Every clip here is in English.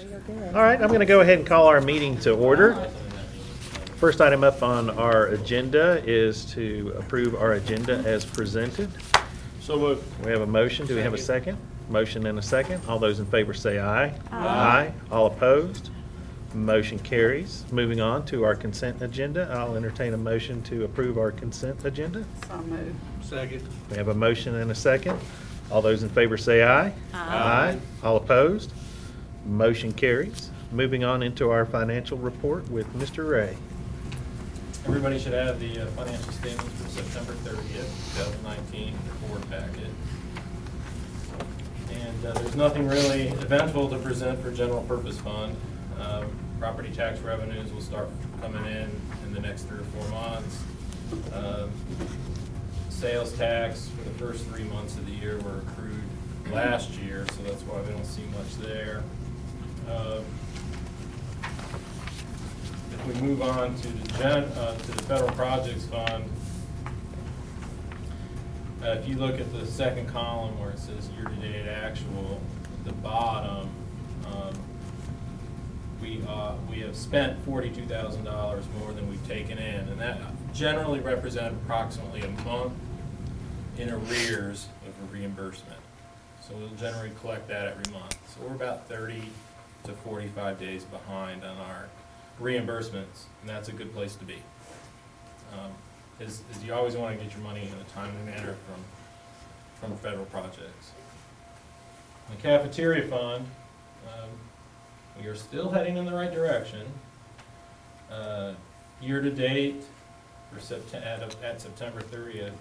All right, I'm going to go ahead and call our meeting to order. First item up on our agenda is to approve our agenda as presented. So moved. We have a motion. Do we have a second? Motion and a second. All those in favor say aye. Aye. All opposed? Motion carries. Moving on to our consent agenda, I'll entertain a motion to approve our consent agenda. So moved. Second. We have a motion and a second. All those in favor say aye. Aye. All opposed? Motion carries. Moving on into our financial report with Mr. Ray. Everybody should have the financial statements for September 30th, 2019, the board packet. And there's nothing really eventful to present for general purpose fund. Property tax revenues will start coming in the next 3 or 4 months. Sales tax for the first 3 months of the year were accrued last year, so that's why we don't see much there. If we move on to the federal projects fund, if you look at the second column where it says year-to-date actual, at the bottom, we have spent $42,000 more than we've taken in, and that generally represents approximately a month in arrears of a reimbursement. So we'll generally collect that every month. So we're about 30 to 45 days behind on our reimbursements, and that's a good place to be. Is you always want to get your money in a timely manner from federal projects. The cafeteria fund, we are still heading in the right direction. Year to date, at September 30th,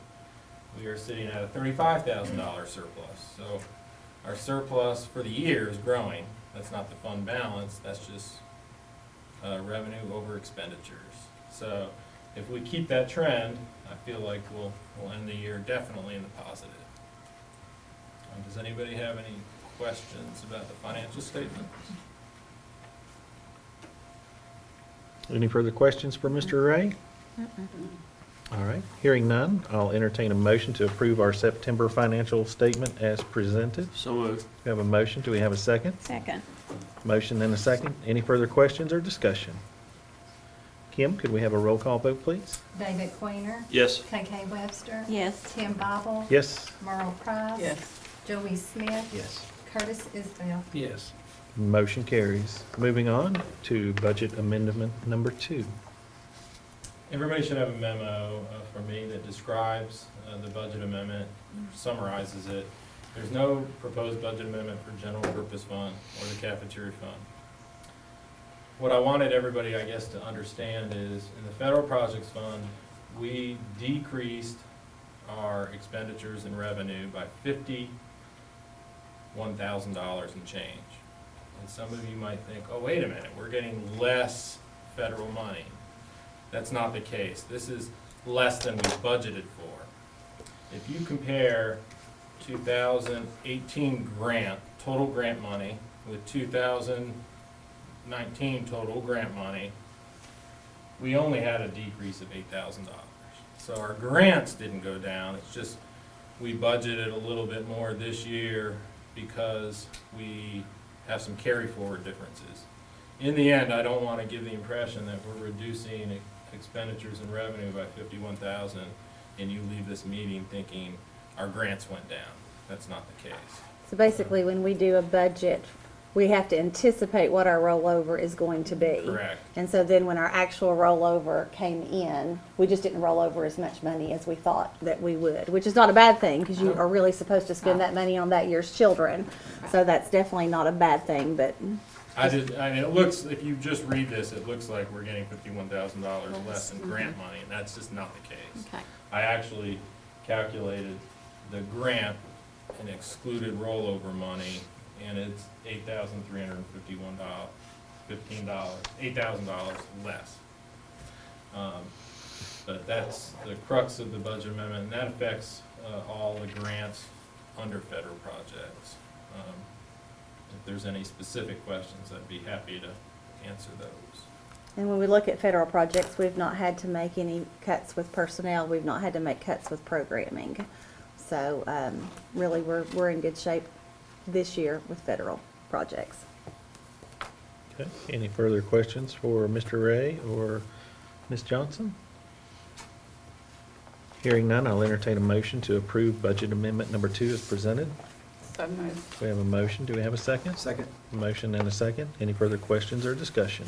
we are sitting at a $35,000 surplus. So our surplus for the year is growing. That's not the fund balance, that's just revenue over expenditures. So if we keep that trend, I feel like we'll end the year definitely in the positive. Does anybody have any questions about the financial statements? Any further questions for Mr. Ray? All right, hearing none, I'll entertain a motion to approve our September financial statement as presented. So moved. We have a motion. Do we have a second? Second. Motion and a second. Any further questions or discussion? Kim, could we have a roll call vote, please? David Queener. Yes. KK Webster. Yes. Tim Bible. Yes. Merle Price. Yes. Joey Smith. Yes. Curtis Isbell. Yes. Motion carries. Moving on to budget amendment number 2. Everybody should have a memo from me that describes the budget amendment, summarizes it. There's no proposed budget amendment for general purpose fund or the cafeteria fund. What I wanted everybody, I guess, to understand is in the federal projects fund, we decreased our expenditures and revenue by $51,000 and change. And some of you might think, oh, wait a minute, we're getting less federal money. That's not the case. This is less than we budgeted for. If you compare 2018 total grant money with 2019 total grant money, we only had a decrease of $8,000. So our grants didn't go down, it's just we budgeted a little bit more this year because we have some carry forward differences. In the end, I don't want to give the impression that we're reducing expenditures and revenue by $51,000 and you leave this meeting thinking our grants went down. That's not the case. So basically, when we do a budget, we have to anticipate what our rollover is going to be. Correct. And so then when our actual rollover came in, we just didn't roll over as much money as we thought that we would, which is not a bad thing because you are really supposed to spend that money on that year's children. So that's definitely not a bad thing, but. I mean, it looks, if you just read this, it looks like we're getting $51,000 less in grant money, and that's just not the case. Okay. I actually calculated the grant and excluded rollover money, and it's $8,000 less. But that's the crux of the budget amendment, and that affects all the grants under federal projects. If there's any specific questions, I'd be happy to answer those. And when we look at federal projects, we've not had to make any cuts with personnel. We've not had to make cuts with programming. So really, we're in good shape this year with federal projects. Okay, any further questions for Mr. Ray or Ms. Johnson? Hearing none, I'll entertain a motion to approve budget amendment number 2 as presented. So moved. We have a motion. Do we have a second? Second. Motion and a second. Any further questions or discussion?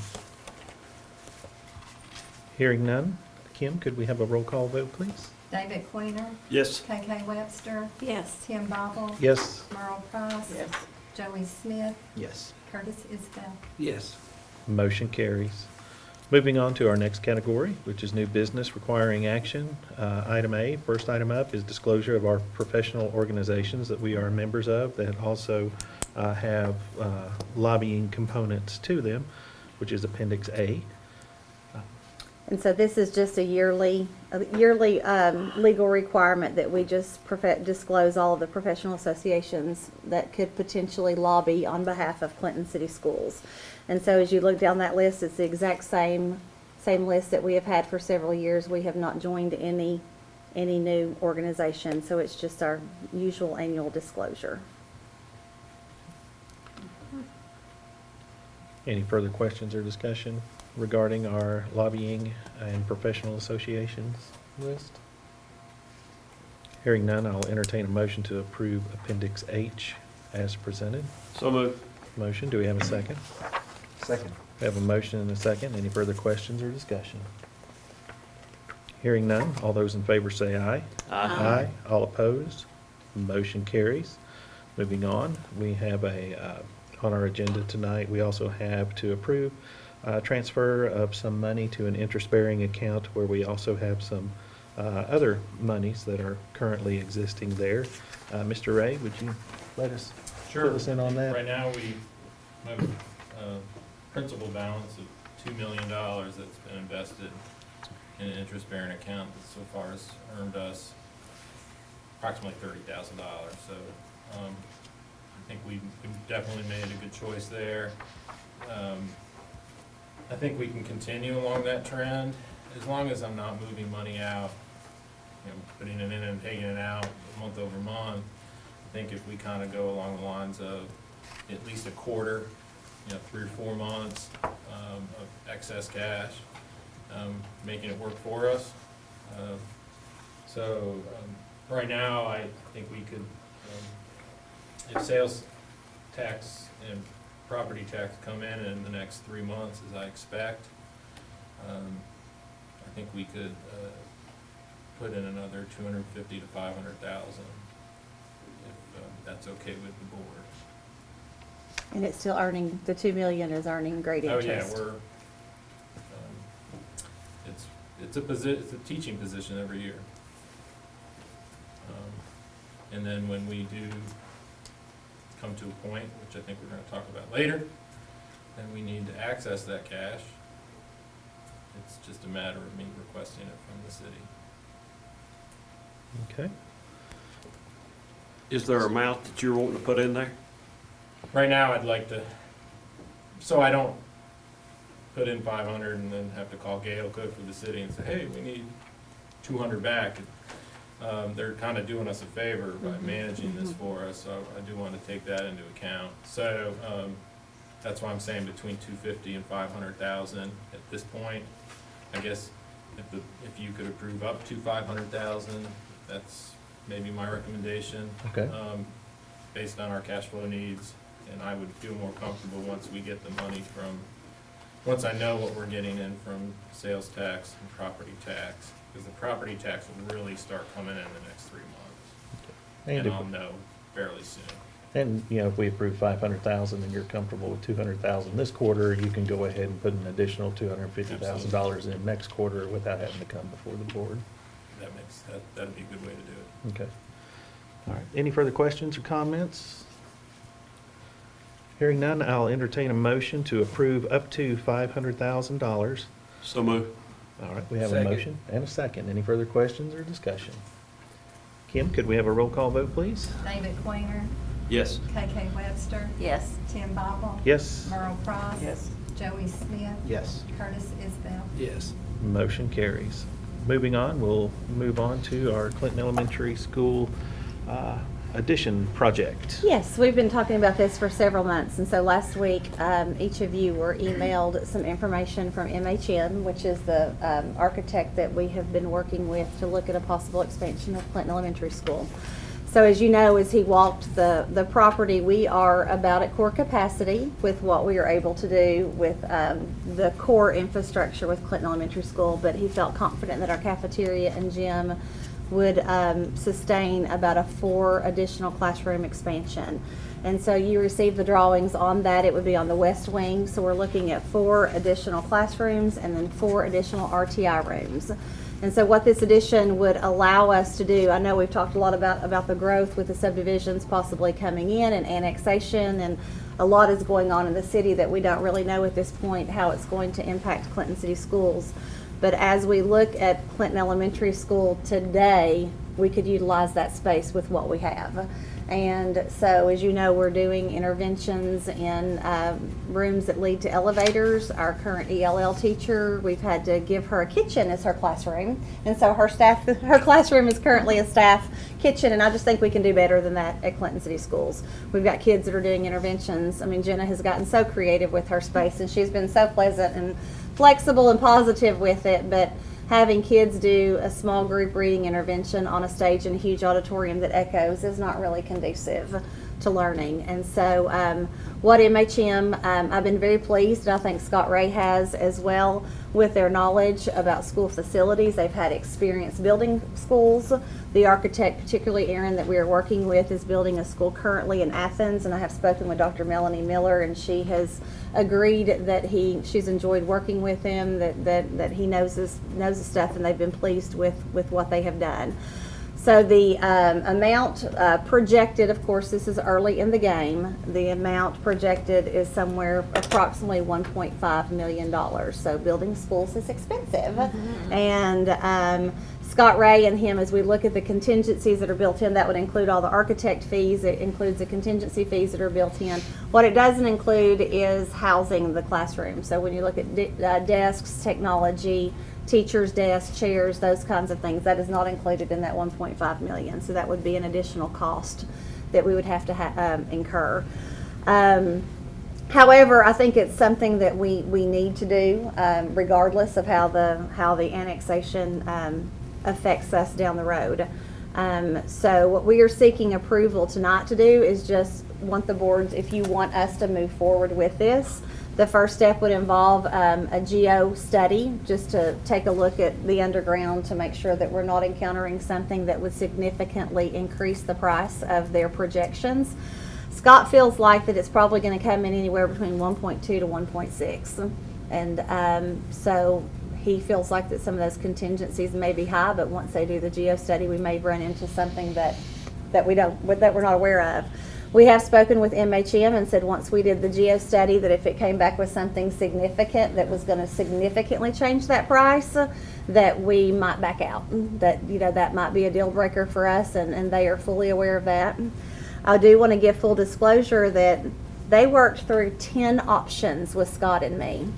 Hearing none. Kim, could we have a roll call vote, please? David Queener, Yes. KK Webster, Yes. Tim Bobble, Yes. Merle Price, Yes. Joey Smith, Yes. Curtis Isbell. Yes. Motion carries. Moving on to our next category, which is new business requiring action. Item A, first item up is disclosure of our professional organizations that we are members of that also have lobbying components to them, which is Appendix A. And so this is just a yearly legal requirement that we just disclose all of the professional associations that could potentially lobby on behalf of Clinton City Schools. And so as you look down that list, it's the exact same list that we have had for several years. We have not joined any new organization, so it's just our usual annual disclosure. Any further questions or discussion regarding our lobbying and professional associations list? Hearing none, I'll entertain a motion to approve Appendix H as presented. So moved. Motion, do we have a second? Second. We have a motion and a second. Any further questions or discussion? Hearing none, all those in favor say aye. Aye. All opposed? Motion carries. Moving on, we have on our agenda tonight, we also have to approve transfer of some money to an interest-bearing account where we also have some other monies that are currently existing there. Mr. Ray, would you let us fill us in on that? Right now, we have a principal balance of $2 million that's been invested in an interest-bearing account that so far has earned us approximately $30,000. So I think we've definitely made a good choice there. I think we can continue along that trend as long as I'm not moving money out, putting it in and taking it out month over month. I think if we kind of go along the lines of at least a quarter, 3 or 4 months of excess cash, making it work for us. Right now, I think we could, if sales tax and property tax come in the next 3 months, as I expect, I think we could put in another $250,000 to $500,000, if that's okay with the board. And it's still earning, the $2 million is earning great Oh, interest. yeah, it's a teaching position every year. And then when we do come to a point, which I think we're gonna talk about later, then we need to access that cash. It's just a matter of me requesting it from the city. Okay. Is there an amount that you're wanting to put in there? Right now, I'd like to, so I don't put in 500 and then have to call Gale Cook for the city and say, hey, we need 200 back. They're kind of doing us a favor by managing this for us, so I do want to take that into account. So that's why I'm saying between 250 and 500,000 at this point. I guess if you could approve up to 500,000, that's maybe my recommendation. Okay. Based on our cash flow needs, and I would feel more comfortable once we get the money once I know what we're getting in from sales tax and property tax. Because the property tax will really start coming in the next 3 months. And I'll know fairly soon. And, if we approve 500,000 and you're comfortable with 200,000 this quarter, you can go ahead and put an additional $250,000 in next quarter without having to come before the board. That'd be a good way to do it. Okay. All right. Any further questions or comments? Hearing none, I'll entertain a motion to approve up to $500,000. So moved. All right, we have a Second. motion and a second. Any further questions or discussion? Kim, could we have a roll call vote, please? David Queener, Yes. KK Webster, Yes. Tim Bobble, Yes. Merle Price, Yes. Joey Smith, Yes. Curtis Isbell. Yes. Motion carries. Moving on, we'll move on to our Clinton Elementary School addition project. Yes, we've been talking about this for several months, and so last week, each of you were emailed some information from MHM, which is the architect that we have been working with to look at a possible expansion of Clinton Elementary School. So as you know, as he walked the property, we are about at core capacity with what we are able to do with the core infrastructure with Clinton Elementary School, but he felt confident that our cafeteria and gym would sustain about a 4 additional classroom expansion. And so you received the drawings on that. It would be on the west wing. So we're looking at 4 additional classrooms and then 4 additional RTI rooms. And so what this addition would allow us to do, I know we've talked a lot about the growth with the subdivisions possibly coming in and annexation, and a lot is going on in the city that we don't really know at this point how it's going to impact Clinton City Schools. But as we look at Clinton Elementary School today, we could utilize that space with what we have. And so, as you know, we're doing interventions in rooms that lead to elevators. Our current ELL teacher, we've had to give her a kitchen as her classroom. And so her classroom is currently a staff kitchen, and I just think we can do better than that at Clinton City Schools. We've got kids that are doing interventions. I mean, Jenna has gotten so creative with her space, and she's been so pleasant and flexible and positive with it, but having kids do a small group reading intervention on a stage in a huge auditorium that echoes is not really conducive to learning. And so what MHM, I've been very pleased, and I think Scott Ray has as well, with their knowledge about school facilities. They've had experience building schools. The architect, particularly Aaron, that we are working with, is building a school currently in Athens, and I have spoken with Dr. Melanie Miller, and she has agreed that she's enjoyed working with him, that he knows the stuff, and they've been pleased with what they have done. So the amount projected, of course, this is early in the game. The amount projected is somewhere approximately $1.5 million. So building schools is expensive. Mm-hmm. And Scott Ray and him, as we look at the contingencies that are built in, that would include all the architect fees. It includes the contingency fees that are built in. What it doesn't include is housing the classroom. So when you look at desks, technology, teachers' desks, chairs, those kinds of things, that is not included in that $1.5 million. So that would be an additional cost that we would have to incur. However, I think it's something that we need to do, regardless of how the annexation affects us down the road. So what we are seeking approval tonight to do is just want the boards, if you want us to move forward with this, the first step would involve a geo study, just to take a look at the underground to make sure that we're not encountering something that would significantly increase the price of their projections. Scott feels like that it's probably going to come in anywhere between 1.2 to 1.6. And so he feels like that some of those contingencies may be high, but once they do the geo study, we may run into something that we're not aware of. We have spoken with MHM and said once we did the geo study that if it came back with something significant that was going to significantly change that price, that we might back out. That might be a deal breaker for us, and they are fully aware of that. I do want to give full disclosure that they worked through 10 options with Scott and me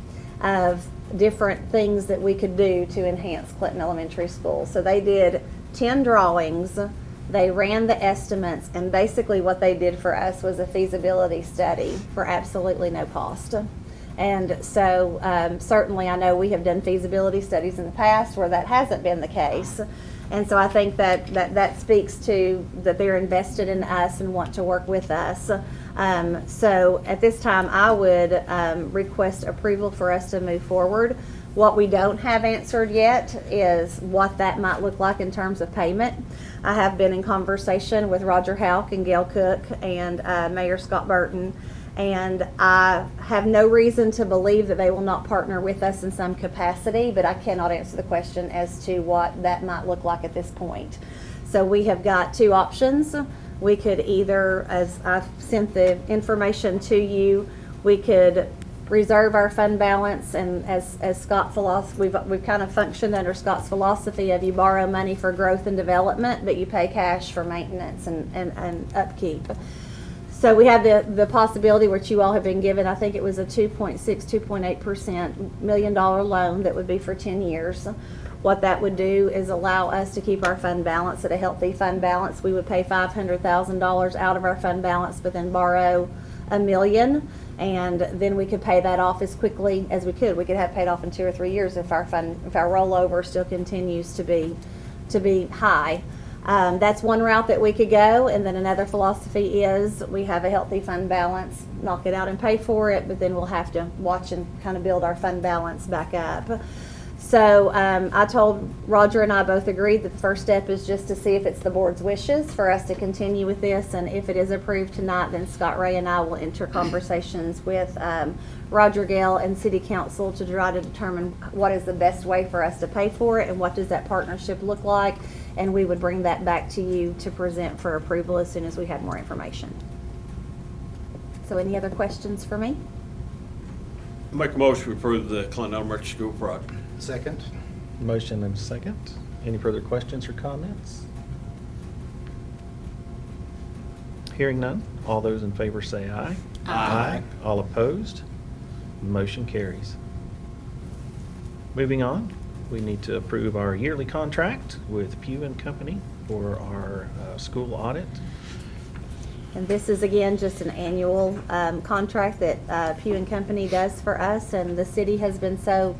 of different things that we could do to enhance Clinton Elementary School. So they did 10 drawings. They ran the estimates, and basically what they did for us was a feasibility study for absolutely no cost. And so certainly I know we have done feasibility studies in the past where that hasn't been the case. And so I think that speaks to that they're invested in us and want to work with us. So at this time I would request approval for us to move forward. What we don't have answered yet is what that might look like in terms of payment. I have been in conversation with Roger Houck and Gail Cook and Mayor Scott Burton, and I have no reason to believe that they will not partner with us in some capacity, but I cannot answer the question as to what that might look like at this point. So we have got 2 options. We could either, as I've sent the information to you, we could reserve our fund balance, and as Scott's philosophy, we've kind of functioned under Scott's philosophy of you borrow money for growth and development, but you pay cash for maintenance and upkeep. So we have the possibility, which you all have been given, I think it was a 2.8% $1 million loan that would be for 10 years. What that would do is allow us to keep our fund balance at a healthy fund balance. We would pay $500,000 out of our fund balance, but then borrow $1 million, and then we could pay that off as quickly as we could. We could have paid off in 2 or 3 years if our rollover still continues to be high. That's one route that we could go, and then another philosophy is we have a healthy fund balance, knock it out and pay for it, but then we'll have to watch and kind of build our fund balance back up. So I told Roger, and I both agreed that the first step is just to see if it's the board's wishes for us to continue with this, and if it is approved tonight, then Scott Ray and I will enter conversations with Roger Gale and City Council to try to determine what is the best way for us to pay for it and what does that partnership look like, and we would bring that back to you to present for approval as soon as we had more information. So any other questions for me? Make a motion to approve the Clinton Elementary School project. Second. Motion and a second. Any further questions or comments? Hearing none, all those in favor say aye. Aye. All opposed? Motion carries. Moving on, we need to approve our yearly contract with Pugh and Company for our school audit. And this is, again, just an annual contract that Pugh and Company does for us, and the city has been so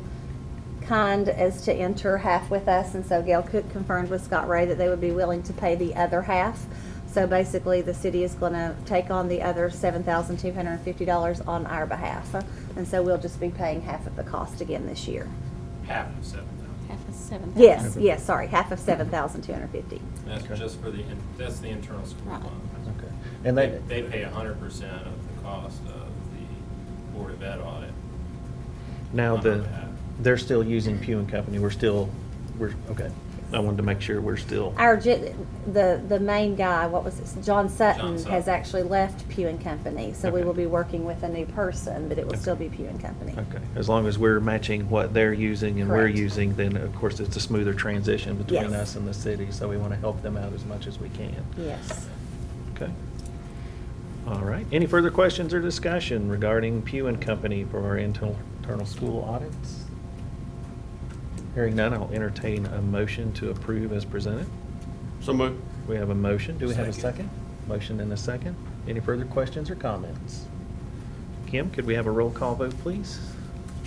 kind as to enter half with us, and so Gail Cook confirmed with Scott Ray that they would be willing to pay the other half. So basically, the city is going to take on the other $7,250 on our behalf, and so we'll just be paying half of the cost again this year. Half of 7,000. Half of 7,000. Yes, sorry, half of $7,250. That's Okay. just for that's the internal school Right. fund. Okay. And they, They pay 100% of the cost of the Board of Ed audit. now on our behalf. they're still using Pugh and Company. We're okay. I wanted to make sure we're still. The main guy, what was it, John Sutton, Sutton. has actually left Pugh and Company, so we Okay. will be working with a new person, but it will Okay. still be Pugh and Company. Okay, as long as we're matching what they're using and we're Correct. using, then of course it's a smoother transition between Yes. us and the city, so we want to help them out as much as we can. Yes. Okay. All right, any further questions or discussion regarding Pugh and Company for our internal school audits? Hearing none, I'll entertain a motion to approve as presented. So moved. We have a motion, do we have a Second. second? Motion and a second. Any further questions or comments? Kim, could we have a roll call vote, please?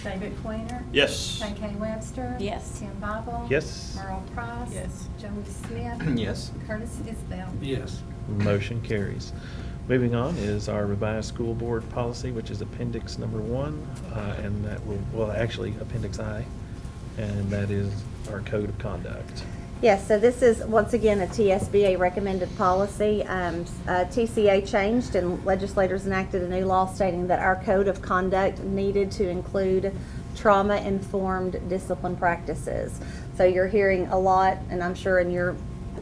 David Queener. Yes. Jane K. Webster. Yes. Tim Bible. Yes. Merle Price. Yes. Joey Smith. Yes. Curtis Isbell. Yes. Motion carries. Moving on is our revised school board policy, which is Appendix number 1, and that will actually Appendix I, and that is our code of conduct. Yes, so this is, once again, a TSBA recommended policy. TCA changed and legislators enacted a new law stating that our code of conduct needed to include trauma-informed discipline practices. So you're hearing a lot, and I'm sure in your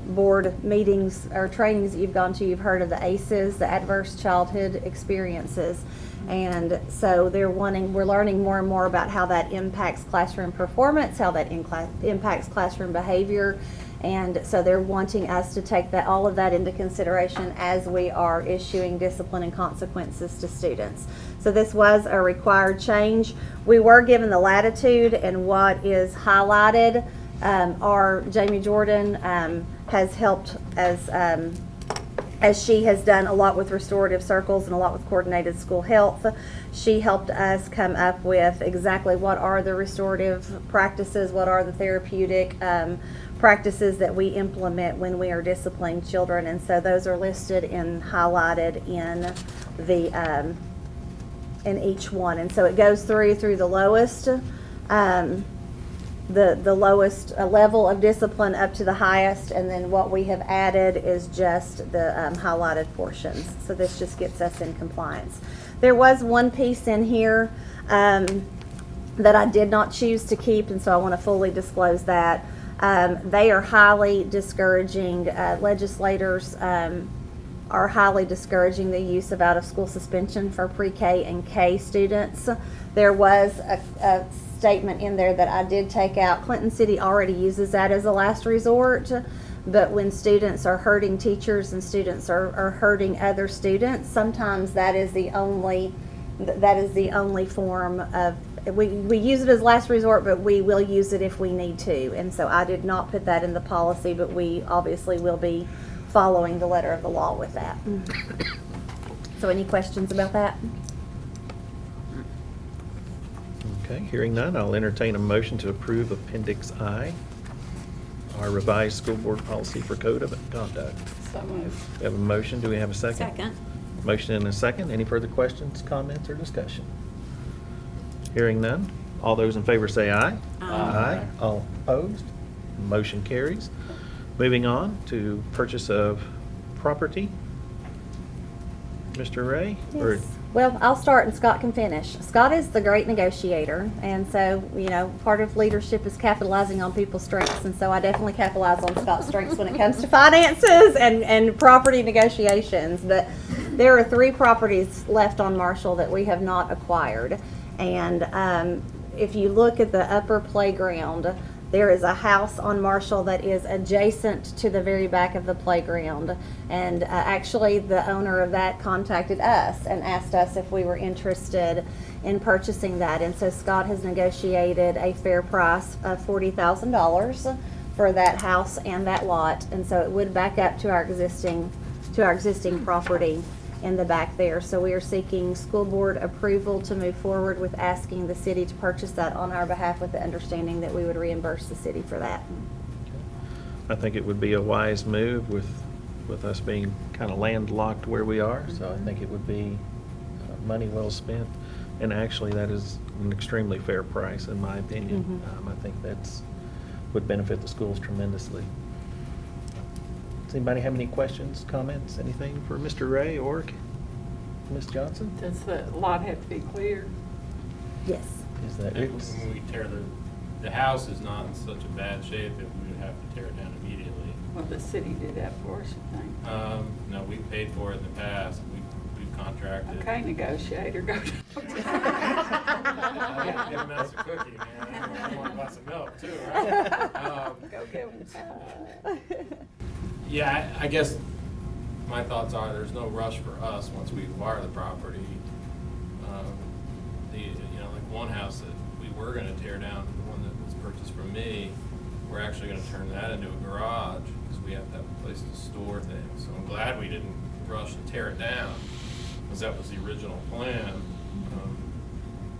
board meetings or trainings that you've gone to, you've heard of the ACEs, the Adverse Childhood Experiences. And so we're learning more and more about how that impacts classroom performance, how that impacts classroom behavior. And so they're wanting us to take all of that into consideration as we are issuing discipline and consequences to students. So this was a required change. We were given the latitude, and what is highlighted, our Jamie Jordan has helped as she has done a lot with restorative circles and a lot with coordinated school health. She helped us come up with exactly what are the restorative practices, what are the therapeutic practices that we implement when we are disciplining children, and so those are listed and highlighted in in each one. And so it goes through the lowest. The lowest level of discipline up to the highest, and then what we have added is just the highlighted portions. So this just gets us in compliance. There was one piece in here that I did not choose to keep, and so I want to fully disclose that. They are highly discouraging, legislators are highly discouraging the use of out-of-school suspension for pre-K and K students. There was a statement in there that I did take out. Clinton City already uses that as a last resort, but when students are hurting teachers and students are hurting other students, sometimes that is the only That is the only form of, we use it as last resort, but we will use it if we need to. And so I did not put that in the policy, but we obviously will be following the letter of the law with that. So any questions about that? Okay, hearing none, I'll entertain a motion to approve Appendix I, our revised school board policy for code of conduct. So moved. We have a motion, do we have a second? Second. Motion and a second, any further questions, comments, or discussion? Hearing none, all those in favor say aye. Aye. All opposed, motion carries. Moving on to purchase of property. Mr. Ray? or- Yes. Well, I'll start and Scott can finish. Scott is the great negotiator, and so, you know, part of leadership is capitalizing on people's strengths, and so I definitely capitalize on Scott's strengths when it comes to finances and property negotiations. But there are 3 properties left on Marshall that we have not acquired. And if you look at the upper playground, there is a house on Marshall that is adjacent to the very back of the playground. And actually, the owner of that contacted us and asked us if we were interested in purchasing that. And so Scott has negotiated a fair price of $40,000 for that house and that lot. And so it would back up to our existing property in the back there. So we are seeking school board approval to move forward with asking the city to purchase that on our behalf, with the understanding that we would reimburse the city for that. I think it would be a wise move with us being kind of landlocked where we are, so I think it would be money well spent. And actually, that is an extremely fair price, in my opinion. I think would benefit the schools tremendously. Does anybody have any questions, comments, anything for Mr. Ray or Ms. Johnson? Does the lot have to be cleared? Yes. Is that And it? when we tear the house is not in such a bad shape that we would have to tear it down immediately. Well, the city did that for us, I think. No, we paid for it in the past. We've contracted. Okay, negotiator, go. I gotta give him that some cookie, man. I want a glass of milk too, right? Go give them some. Yeah, I guess my thoughts are there's no rush for us once we acquire the property. Like one house that we were gonna tear down, the one that was purchased from me, we're actually gonna turn that into a garage because we have to have a place to store things. So I'm glad we didn't rush and tear it down because that was the original plan.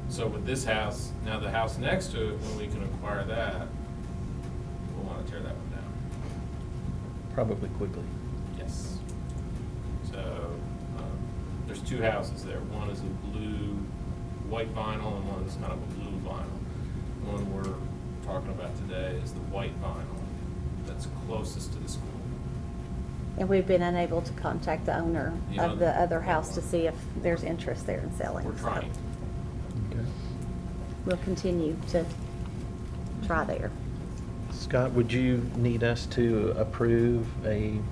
So with this house, now the house next to it, when we can acquire that, we'll wanna tear that one down. Probably quickly. Yes. So, there's 2 houses there. One is a blue, white vinyl, and one is kind of a blue vinyl. The one we're talking about today is the white vinyl that's closest to the school. And we've been unable to contact the owner You know, of the other house to see if there's interest there in selling. We're trying. Okay. We'll continue to try there. Scott, would you need us to approve an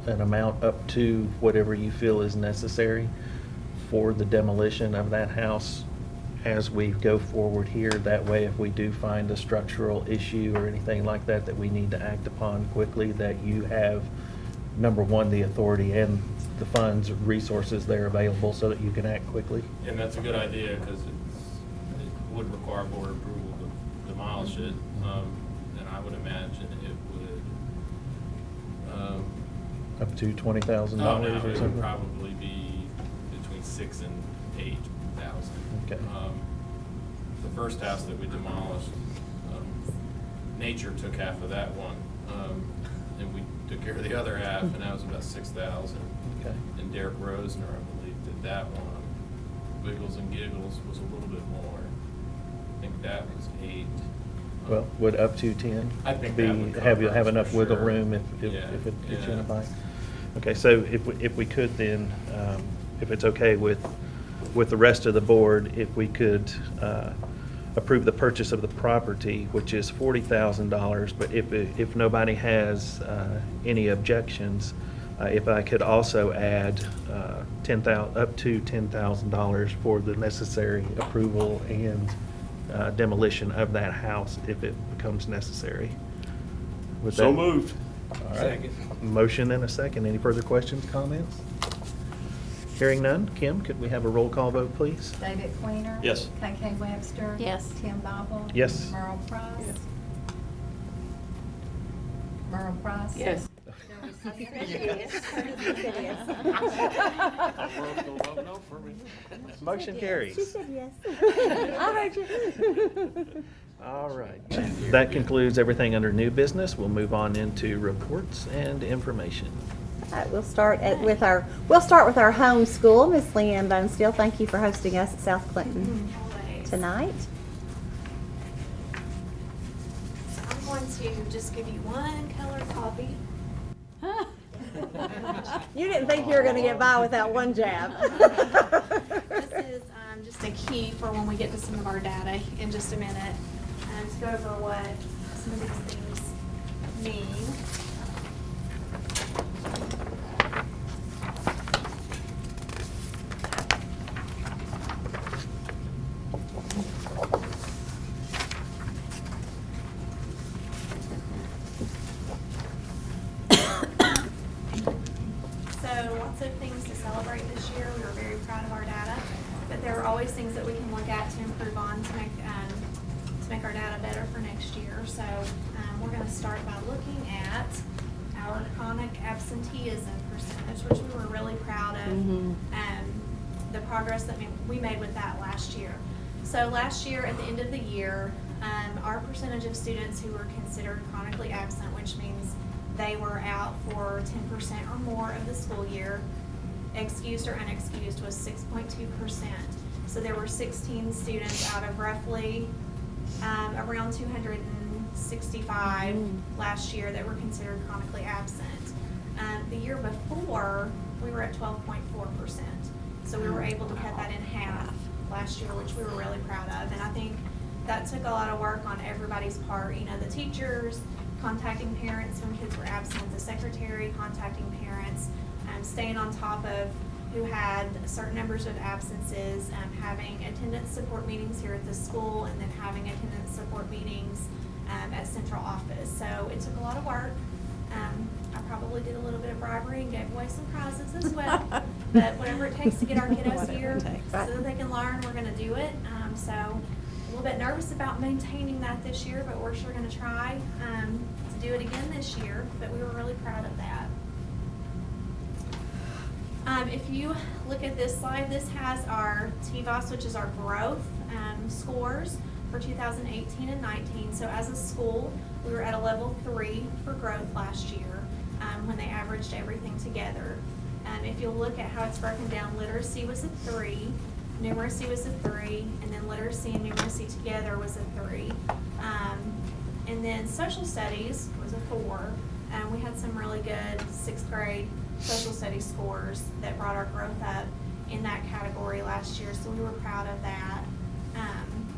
amount up to whatever you feel is necessary for the demolition of that house as we go forward here? That way, if we do find a structural issue or anything like that that we need to act upon quickly, that you have, number one, the authority and the funds, resources there available so that you can act quickly? And that's a good idea because it would require board approval to demolish it. And I would imagine it would, Up to $20,000 no, or it would something? probably be between 6,000 and 8,000. Okay. The first house that we demolished, nature took half of that one, and we took care of the other half, and that was about 6,000. Okay. And Derek Rosner, I believe, did that one. Wiggles and Giggles was a little bit more. I think that was 8. Well, would up to 10 I think be, that would have cover us have enough for wiggle sure. room if Yeah, it gets you in a yeah. bind? Okay, so if we could then, if it's okay with the rest of the board, if we could approve the purchase of the property, which is $40,000, but if nobody has any objections, if I could also add up to $10,000 for the necessary approval and demolition of that house if it becomes necessary. Would So that- moved. All right. Motion and a second. Any further questions, comments? Hearing none, Kim, could we have a roll call vote, please? David Queener. Yes. KK Webster. Yes. Tim Bible. Yes. Merle Price. Yes. Merle Price. Yes. Motion carries. She said yes. I heard you. All right. That concludes everything under new business. We'll move on into reports and information. All right, we'll start with our home school. Miss Leanne Bonesteel, thank you for hosting us at South Clinton tonight. So I'm going to just give you one color copy. You didn't think you were going to get by without one jab. This is just a key for when we get to some of our data in just a minute. To go over what some of these things mean. So lots of things to celebrate this year. We were very proud of our data, but there are always things that we can look at to improve on to make our data better for next year. So we're going to start by looking at our chronic absenteeism percentage, which we were really proud of, the progress that we made with that last year. So last year, at the end of the year, our percentage of students who were considered chronically absent, which means they were out for 10% or more of the school year, excused or unexcused, was 6.2%. So there were 16 students out of roughly around 265 last year that were considered chronically absent. The year before, we were at 12.4%. So we were able to cut that in half last year, which we were really proud of. And I think that took a lot of work on everybody's part. You know, the teachers, contacting parents when kids were absent, the secretary contacting parents, staying on top of who had certain numbers of absences, having attendance support meetings here at the school, and then having attendance support meetings at central office. So it took a lot of work. I probably did a little bit of bribery and gave away some prizes as well. But whatever it takes to get our kiddos here so that they can learn, we're going to do it. So a little bit nervous about maintaining that this year, but we're sure going to try to do it again this year. But we were really proud of that. If you look at this slide, this has our TVOS, which is our growth scores for 2018 and 19. So as a school, we were at a level 3 for growth last year when they averaged everything together. If you look at how it's broken down, literacy was a 3, numeracy was a 3, and then literacy and numeracy together was a 3. And then social studies was a 4. We had some really good 6th grade social studies scores that brought our growth up in that category last year, so we were proud of that.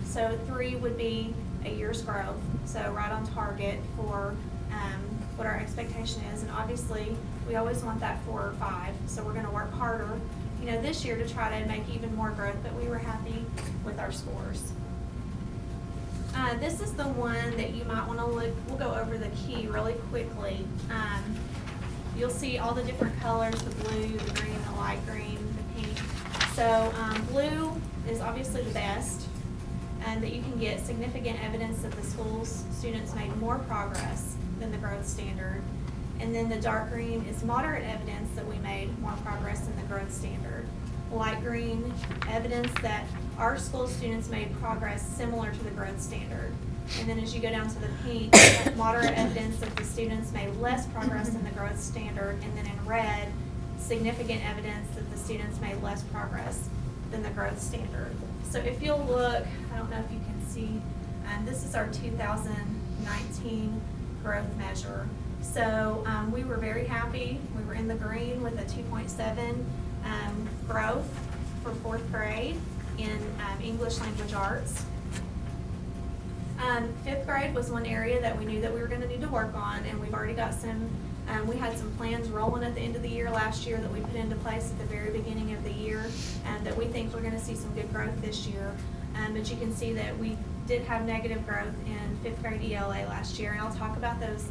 So 3 would be a year's growth, so right on target for what our expectation is, and obviously we always want that 4 or 5, so we're going to work harder, you know, this year to try to make even more growth, but we were happy with our scores. This is the one that you might want to look. We'll go over the key really quickly. You'll see all the different colors, the blue, the green, the light green, the pink. So blue is obviously the best, and that you can get significant evidence that the school's students made more progress than the growth standard. And then the dark green is moderate evidence that we made more progress than the growth standard. Light green, evidence that our school students made progress similar to the growth standard. And then as you go down to the pink, moderate evidence that the students made less progress than the growth standard. And then in red, significant evidence that the students made less progress than the growth standard. So if you'll look, I don't know if you can see, this is our 2019 growth measure. So we were very happy. We were in the green with a 2.7 growth for 4th grade in English language arts. 5th grade was one area that we knew that we were going to need to work on, and we've already got some, we had some plans rolling at the end of the year last year that we put into place at the very beginning of the year, and that we think we're going to see some good growth this year. But you can see that we did have negative growth in 5th grade ELA last year, and I'll talk about those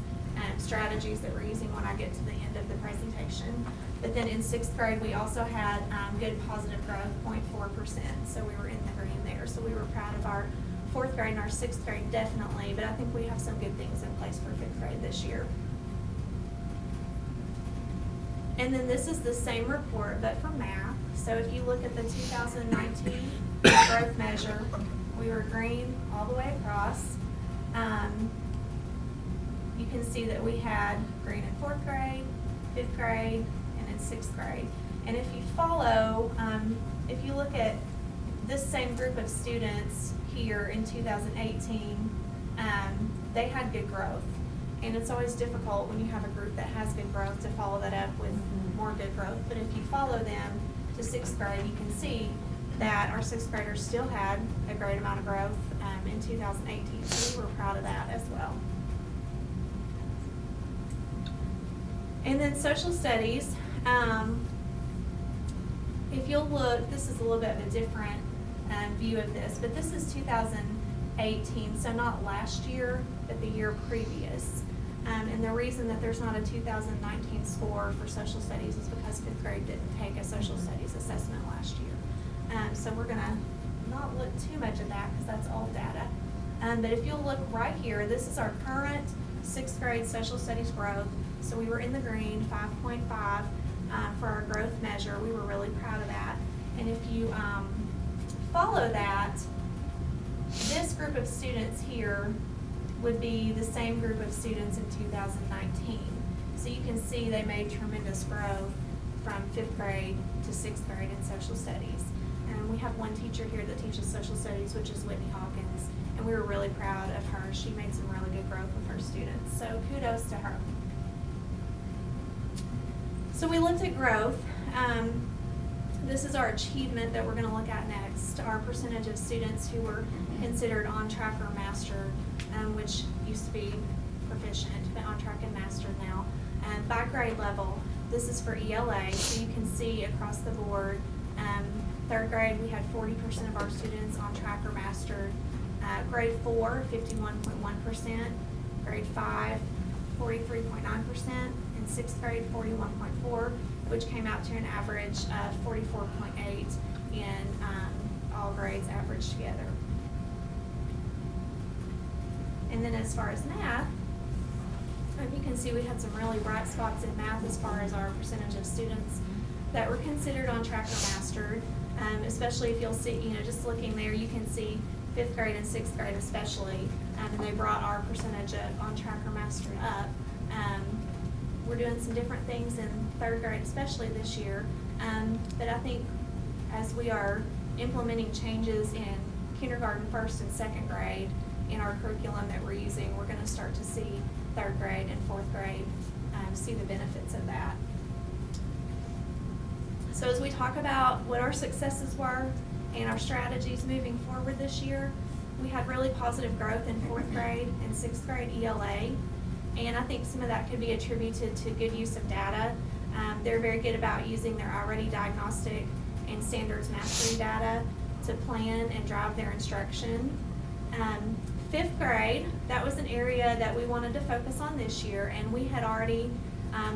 strategies that we're using when I get to the end of the presentation. But then in sixth grade, we also had good positive growth, 0.4%. So we were in the green there. So we were proud of our fourth grade and our sixth grade, definitely. But I think we have some good things in place for fifth grade this year. And then this is the same report, but for math. So if you look at the 2019 growth measure, we were green all the way across. You can see that we had green in fourth grade, fifth grade, and in sixth grade. And if you follow, if you look at this same group of students here in 2018, they had good growth. And it's always difficult when you have a group that has good growth to follow that up with more good growth. But if you follow them to sixth grade, you can see that our sixth graders still had a great amount of growth in 2018. So we were proud of that as well. And then social studies, if you'll look, this is a little bit of a different view of this, but this is 2018, so not last year, but the year previous. And the reason that there's not a 2019 score for social studies is because fifth grade didn't take a social studies assessment last year. So we're gonna not look too much at that because that's old data. But if you'll look right here, this is our current sixth grade social studies growth. So we were in the green, 5.5 for our growth measure. We were really proud of that. And if you follow that, this group of students here would be the same group of students in 2019. So you can see they made tremendous growth from fifth grade to sixth grade in social studies. And we have one teacher here that teaches social studies, which is Whitney Hawkins. And we were really proud of her. She made some really good growth with her students. So kudos to her. So we looked at growth. This is our achievement that we're going to look at next. Our percentage of students who were considered on track or mastered, which used to be proficient, but on track and mastered now. By grade level, this is for ELA. So you can see across the board, third grade we had 40% of our students on track or mastered. Grade 4, 51.1%. Grade 5, 43.9%. In sixth grade, 41.4%, which came out to an average of 44.8% in all grades averaged together. And then as far as math, you can see we had some really bright spots in math as far as our percentage of students that were considered on track or mastered. Especially if you'll see, just looking there, you can see fifth grade and sixth grade especially, and they brought our percentage of on track or mastered up. We're doing some different things in third grade, especially this year. But I think as we are implementing changes in kindergarten, first and second grade in our curriculum that we're using, we're going to start to see third grade and fourth grade see the benefits of that. So as we talk about what our successes were and our strategies moving forward this year, we had really positive growth in fourth grade and sixth grade ELA. And I think some of that could be attributed to good use of data. They're very good about using their already diagnostic and standards mastery data to plan and drive their instruction. Fifth grade, that was an area that we wanted to focus on this year, and we had already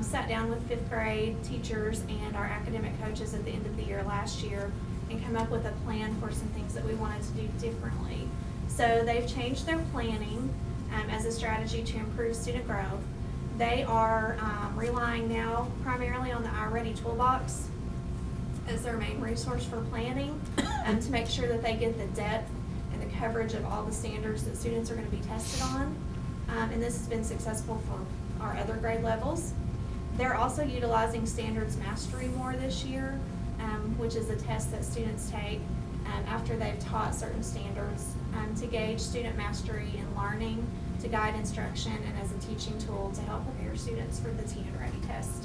sat down with fifth grade teachers and our academic coaches at the end of the year last year and come up with a plan for some things that we wanted to do differently. So they've changed their planning as a strategy to improve student growth. They are relying now primarily on the iReady toolbox as their main resource for planning to make sure that they get the depth and the coverage of all the standards that students are going to be tested on. And this has been successful for our other grade levels. They're also utilizing standards mastery more this year, which is a test that students take after they've taught certain standards to gauge student mastery and learning, to guide instruction, and as a teaching tool to help prepare students for the Teen and Ready test.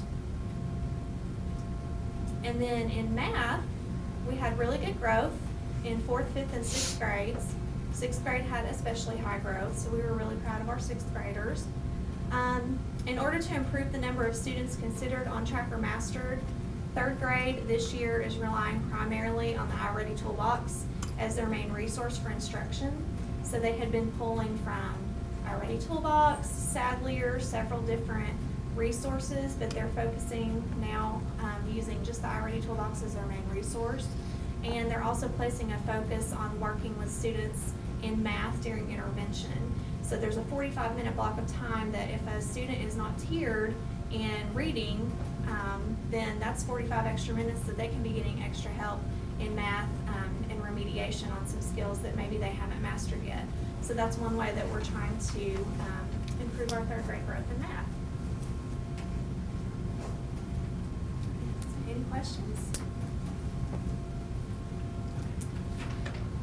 And then in math, we had really good growth in fourth, fifth, and sixth grades. Sixth grade had especially high growth, so we were really proud of our sixth graders. In order to improve the number of students considered on track or mastered, third grade this year is relying primarily on the iReady toolbox as their main resource for instruction. So they had been pulling from iReady Toolbox, Sadlier, several different resources, but they're focusing now using just the iReady Toolbox as their main resource. And they're also placing a focus on working with students in math during intervention. So there's a 45-minute block of time that if a student is not tiered in reading, then that's 45 extra minutes that they can be getting extra help in math and remediation on some skills that maybe they haven't mastered yet. So that's one way that we're trying to improve our third grade growth in math. Any questions?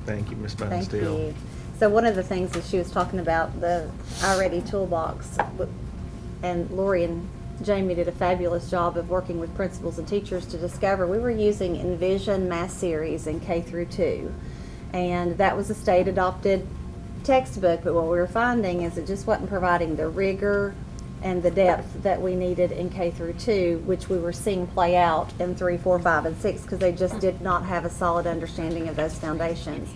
Thank you, Ms. Thank Bonesteel. you. So one of the things that she was talking about, the iReady Toolbox, and Lori and Jamie did a fabulous job of working with principals and teachers to discover we were using Envision Math Series in K through 2. And that was a state adopted textbook, but what we were finding is it just wasn't providing the rigor and the depth that we needed in K through 2, which we were seeing play out in 3, 4, 5, and 6, because they just did not have a solid understanding of those foundations.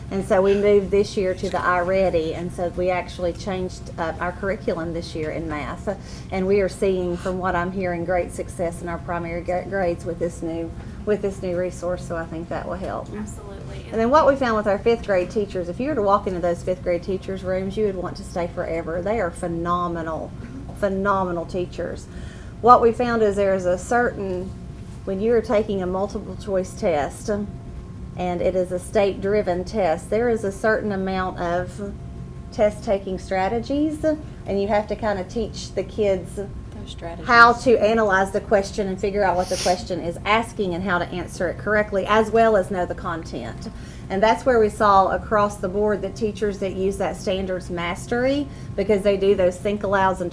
And so we moved this year to the iReady, and so we actually changed our curriculum this year in math. And we are seeing, from what I'm hearing, great success in our primary grades with this new resource, so I think that will help. Absolutely. And then what we found with our 5th grade teachers, if you were to walk into those 5th grade teachers' rooms, you would want to stay forever. They are phenomenal teachers. What we found is there's a certain, when you are taking a multiple choice test, and it is a state-driven test, there is a certain amount of test-taking strategies, and you have to kind of teach the kids how to analyze the question and figure out what the question is asking and how to answer it correctly, as well as know the content. And that's where we saw across the board that teachers that use that standards mastery, because they do those think alouds and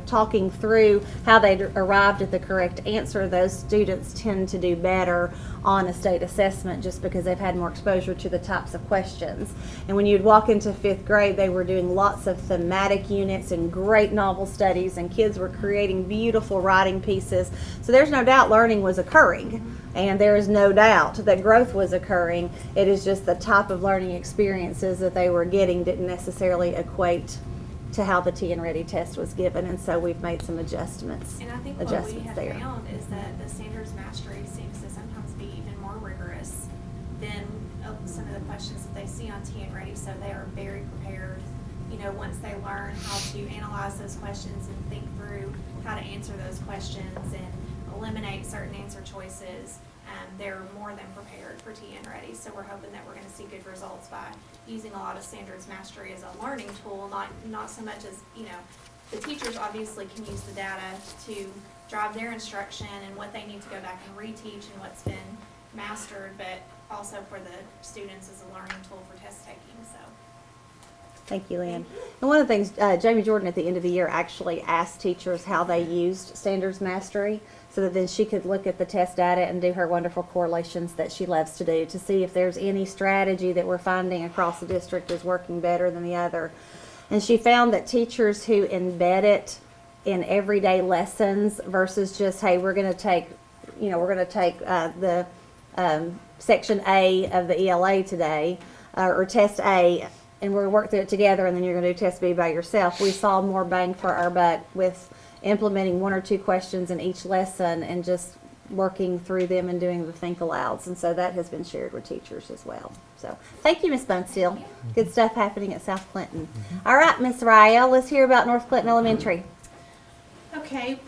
talking through how they arrived at the correct answer, those students tend to do better on a state assessment just because they've had more exposure to the types of questions. And when you'd walk into 5th grade, they were doing lots of thematic units and great novel studies, and kids were creating beautiful writing pieces. So there's no doubt learning was occurring, and there is no doubt that growth was occurring. It is just the type of learning experiences that they were getting didn't necessarily equate to how the T and Ready test was given, and so we've made some adjustments. And I think what we have there. found is that the standards mastery seems to sometimes be even more rigorous than some of the questions that they see on T and Ready, so they are very prepared, once they learn how to analyze those questions and think through how to answer those questions and eliminate certain answer choices. They're more than prepared for T and Ready, so we're hoping that we're going to see good results by using a lot of standards mastery as a learning tool, not so much as, the teachers obviously can use the data to drive their instruction and what they need to go back and reteach and what's been mastered, but also for the students as a learning tool for test taking. So. Thank you, Lynn. And one of the things, Jamie Jordan at the end of the year actually asked teachers how they used standards mastery, so that then she could look at the test data and do her wonderful correlations that she loves to do to see if there's any strategy that we're finding across the district is working better than the other. And she found that teachers who embed it in everyday lessons versus just, hey, we're going to take the section A of the ELA today, or test A, and we're going to work through it together, and then you're going to do test B by yourself. We saw more bang for our buck with implementing 1 or 2 questions in each lesson and just working through them and doing the think alouds. And so that has been shared with teachers as well. So thank you, Ms. Bonesteel. Good stuff happening at South Clinton. All right, Ms. Rael, let's hear about North Clinton Elementary. Okay,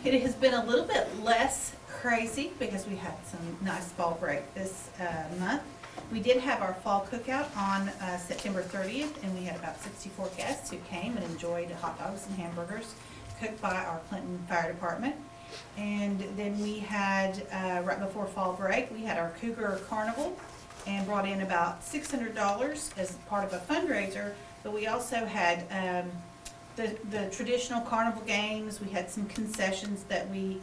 it has been a little bit less crazy because we had some nice fall break this month. We did have our fall cookout on September 30th, and we had about 64 guests who came and enjoyed hot dogs and hamburgers cooked by our Clinton Fire Department. And then we had, right before fall break, we had our Cougar Carnival and brought in about $600 as part of a fundraiser. But we also had the traditional carnival games. We had some concessions that we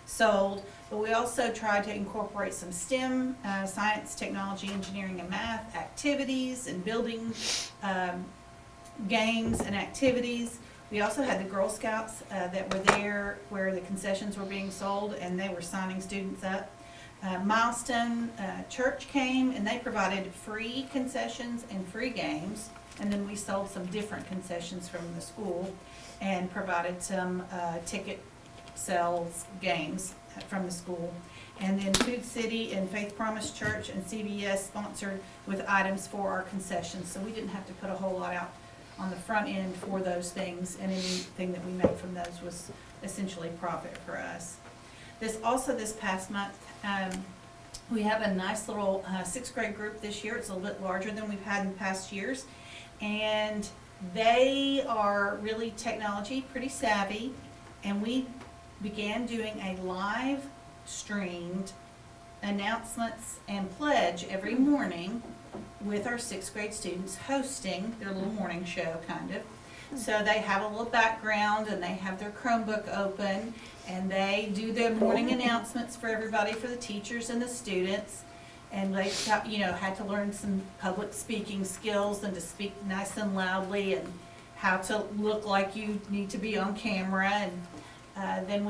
sold. But we also tried to incorporate some STEM, science, technology, engineering, and math activities and building games and activities. We also had the Girl Scouts that were there where the concessions were being sold, and they were signing students up. Milestone Church came, and they provided free concessions and free games. And then we sold some different concessions from the school and provided some ticket sales games from the school. And then Food City and Faith Promise Church and CBS sponsored with items for our concessions. So we didn't have to put a whole lot out on the front end for those things, and anything that we made from those was essentially profit for us. This past month, we have a nice little sixth grade group this year. It's a little bit larger than we've had in past years. And they are really technology pretty savvy, and we began doing a live streamed announcements and pledge every morning with our sixth grade students hosting their little morning show, kind of. So they have a little background, and they have their Chromebook open, and they do their morning announcements for everybody, for the teachers and the students. And they, had to learn some public speaking skills, and to speak nice and loudly, and how to look like you need to be on camera. And then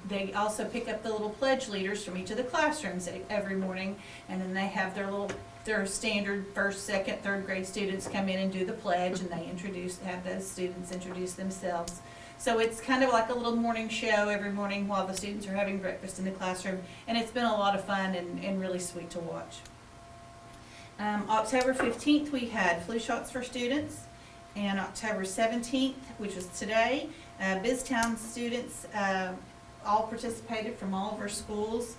they also pick up the little pledge leaders from each of the classrooms every morning, and then they have their standard first, second, third grade students come in and do the pledge, and they have those students introduce themselves. So it's kind of like a little morning show every morning while the students are having breakfast in the classroom, and it's been a lot of fun and really sweet to watch. October 15th, we had flu shots for students, and October 17th, which was today, BizTown students all participated from all of our schools.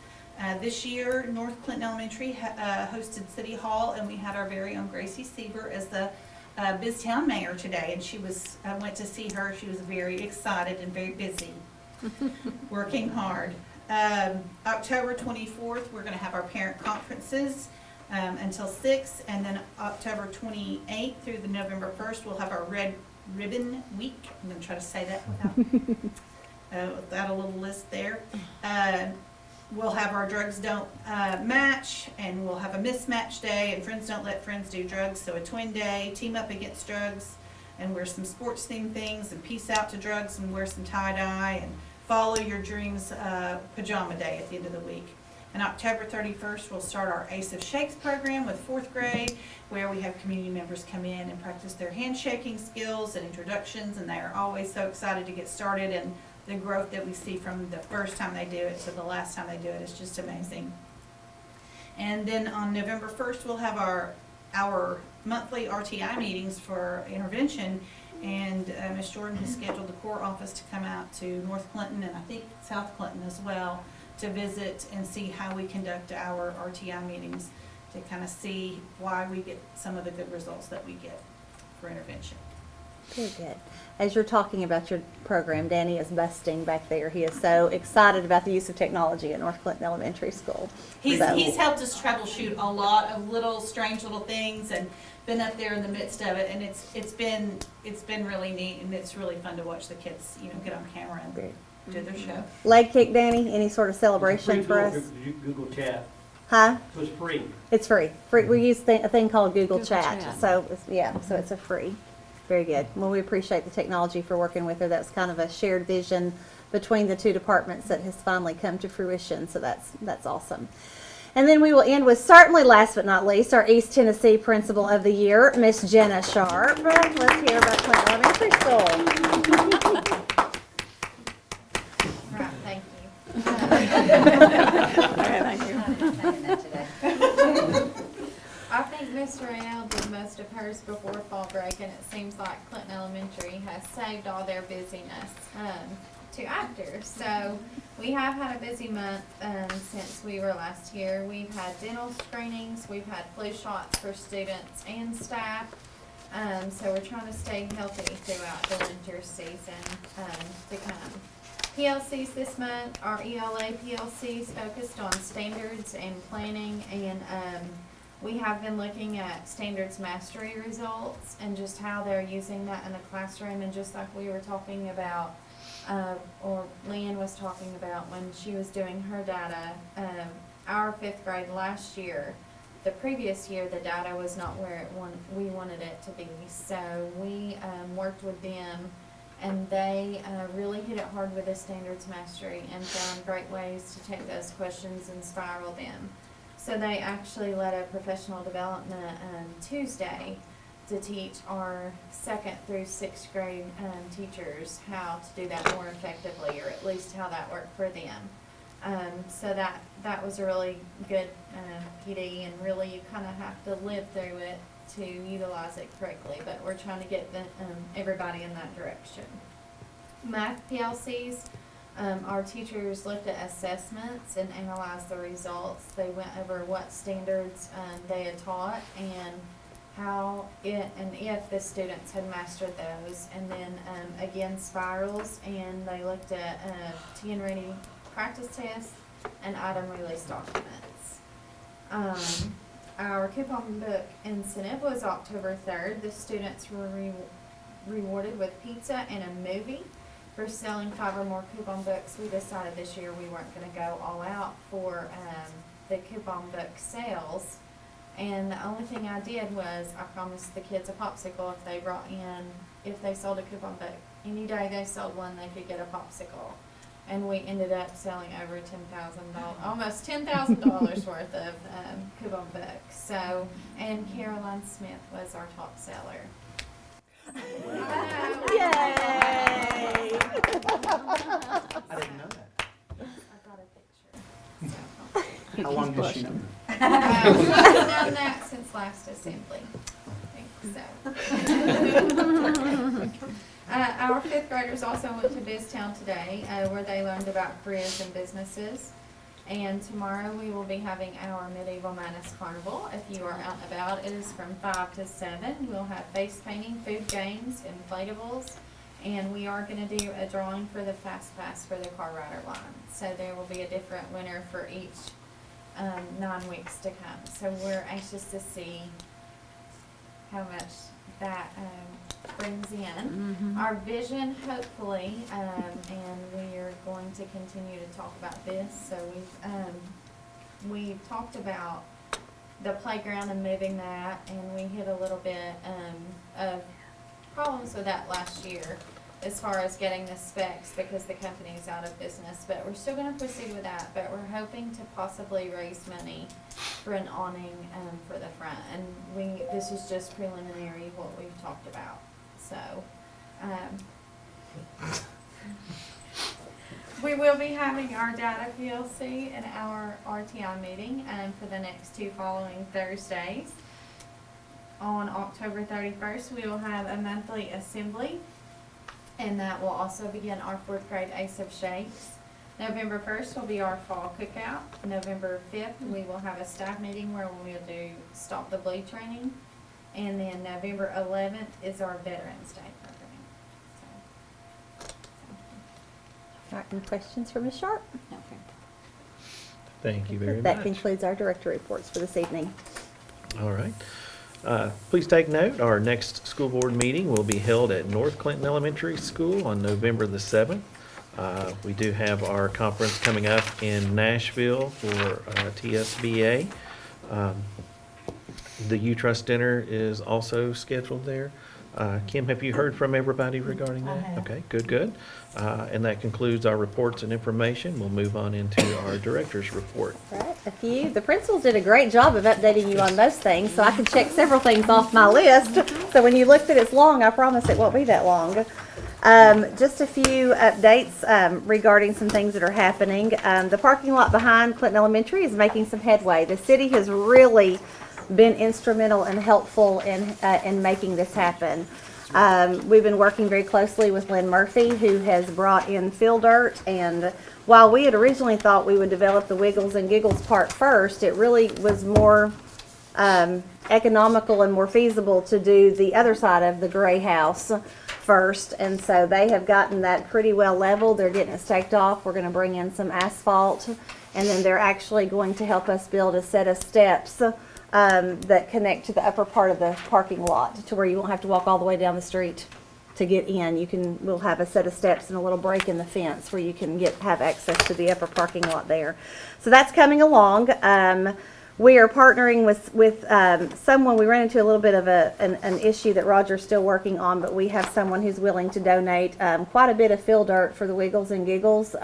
This year, North Clinton Elementary hosted City Hall, and we had our very own Gracie Sieber as the BizTown mayor today, and I went to see her. She was very excited and very busy, working hard. October 24th, we're going to have our parent conferences until 6, and then October 28th through the November 1st, we'll have our Red Ribbon Week. I'm going to try to say that without a little list there. We'll have our Drugs Don't Match, and we'll have a Mismatch Day, and Friends Don't Let Friends Do Drugs, so a twin day, Team Up Against Drugs, and wear some sports themed things, and Peace Out to Drugs, and wear some tie-dye, and Follow Your Dreams Pajama Day at the end of the week. And October 31st, we'll start our Ace of Shakes program with 4th grade, where we have community members come in and practice their handshaking skills and introductions, and they are always so excited to get started, and the growth that we see from the first time they do it to the last time they do it is just amazing. And then on November 1st, we'll have our monthly RTI meetings for intervention, and Ms. Jordan has scheduled the core office to come out to North Clinton and I think South Clinton as well to visit and see how we conduct our RTI meetings, to kind of see why we get some of the good results that we get for intervention. Very good. As you're talking about your program, Danny is busting back there. He is so excited about the use of technology at North Clinton Elementary School. He's helped us troubleshoot a lot of strange little things, and been up there in the midst of it, and it's been really neat, and it's really fun to watch the kids, get on camera and do their show. Leg kick, Danny? Any sort of celebration for us? Google Chat. Huh? It was free. It's free. We use a thing called Google Chat. So it's a free. Very good. Well, we appreciate the technology for working with her. That's kind of a shared vision between the two departments that has finally come to fruition. So that's awesome. And then we will end with, certainly last but not least, our East Tennessee Principal of the Year, Miss Jenna Sharp. Let's hear about Clinton Elementary School. Right, thank you. Thank you. I think Mr. Al did most of hers before fall break, and it seems like Clinton Elementary has saved all their busyness to after. So we have had a busy month since we were last here. We've had dental screenings, we've had flu shots for students and staff. So we're trying to stay healthy throughout the winter season to come. PLCs this month, our ELA PLCs focused on standards and planning, and we have been looking at standards mastery results and just how they're using that in the classroom, and just like we were talking about, or Leanne was talking about when she was doing her data, our 5th grade last year, the previous year, the data was not where we wanted it to be. So we worked with them And they really hit it hard with the standards mastery and found great ways to take those questions and spiral them. So they actually led a professional development Tuesday to teach our 2nd through 6th grade teachers how to do that more effectively, or at least how that worked for them. So that was a really good PD, and really you kind of have to live through it to utilize it correctly, but we're trying to get everybody in that direction. Math PLCs, our teachers looked at assessments and analyzed the results. They went over what standards they had taught and how and if the students had mastered those. And then again, spirals, and they looked at TN Ready practice tests and item release documents. Our coupon book incentive was October 3rd. The students were rewarded with pizza and a movie for selling 5 or more coupon books. We decided this year we weren't going to go all out for the coupon book sales. And the only thing I did was I promised the kids a popsicle if they sold a coupon book. Any day they sold one, they could get a popsicle. And we ended up selling over $10,000, almost $10,000 worth of coupon books. So, and Caroline Smith was our top seller. Yay! I didn't know that. I got a picture. How long does she know? We've done that since last assembly. I think so. Our 5th graders also went to BizTown today, where they learned about careers and businesses. And tomorrow we will be having our Medieval Madness Carnival. If you are out and about, it is from 5 to 7. We'll have face painting, food games, inflatables, and we are going to do a drawing for the Fast Pass for the Car Rider line. So there will be a different winner for each 9 weeks to come. So we're anxious to see how much that brings in. Our vision, hopefully, and we are going to continue to talk about this. So we talked about the playground and moving that, and we hit a little bit of problems with that last year as far as getting the specs because the company is out of business. But we're still going to proceed with that. But we're hoping to possibly raise money for an awning for the front. And this is just preliminary what we've talked about. So we will be having our data PLC and our RTI meeting for the next 2 following Thursdays. On October 31st, we will have a monthly assembly, and that will also begin our 4th grade Ace of Shapes. November 1st will be our fall cookout. November 5th, we will have a staff meeting where we will do Stop the Bleed training. And then November 11th is our Veterans Day program. All right, any questions for Ms. Sharp? Thank you very much. That concludes our director reports for this evening. All right. Please take note, our next school board meeting will be held at North Clinton Elementary School on November the 7th. We do have our conference coming up in Nashville for TSBA. The U-Trust dinner is also scheduled there. Kim, have you heard from everybody regarding that? I have. Okay, good. And that concludes our reports and information. We'll move on into our director's report. Right, the principals did a great job of updating you on most things, so I can check several things off my list. So when you look that it's long, I promise it won't be that long. Just a few updates regarding some things that are happening. The parking lot behind Clinton Elementary is making some headway. The city has really been instrumental and helpful in making this happen. We've been working very closely with Lynn Murphy, who has brought in fill dirt, and while we had originally thought we would develop the Wiggles and Giggles part first, it really was more economical and more feasible to do the other side of the gray house first, and so they have gotten that pretty well leveled. They're getting it staked off. We're going to bring in some asphalt, and then they're actually going to help us build a set of steps that connect to the upper part of the parking lot to where you won't have to walk all the way down the street to get in. We'll have a set of steps and a little break in the fence where you can have access to the upper parking lot there. So that's coming along. We are partnering with someone. We ran into a little bit of an issue that Roger's still working on, but we have someone who's willing to donate quite a bit of fill dirt for the Wiggles and Giggles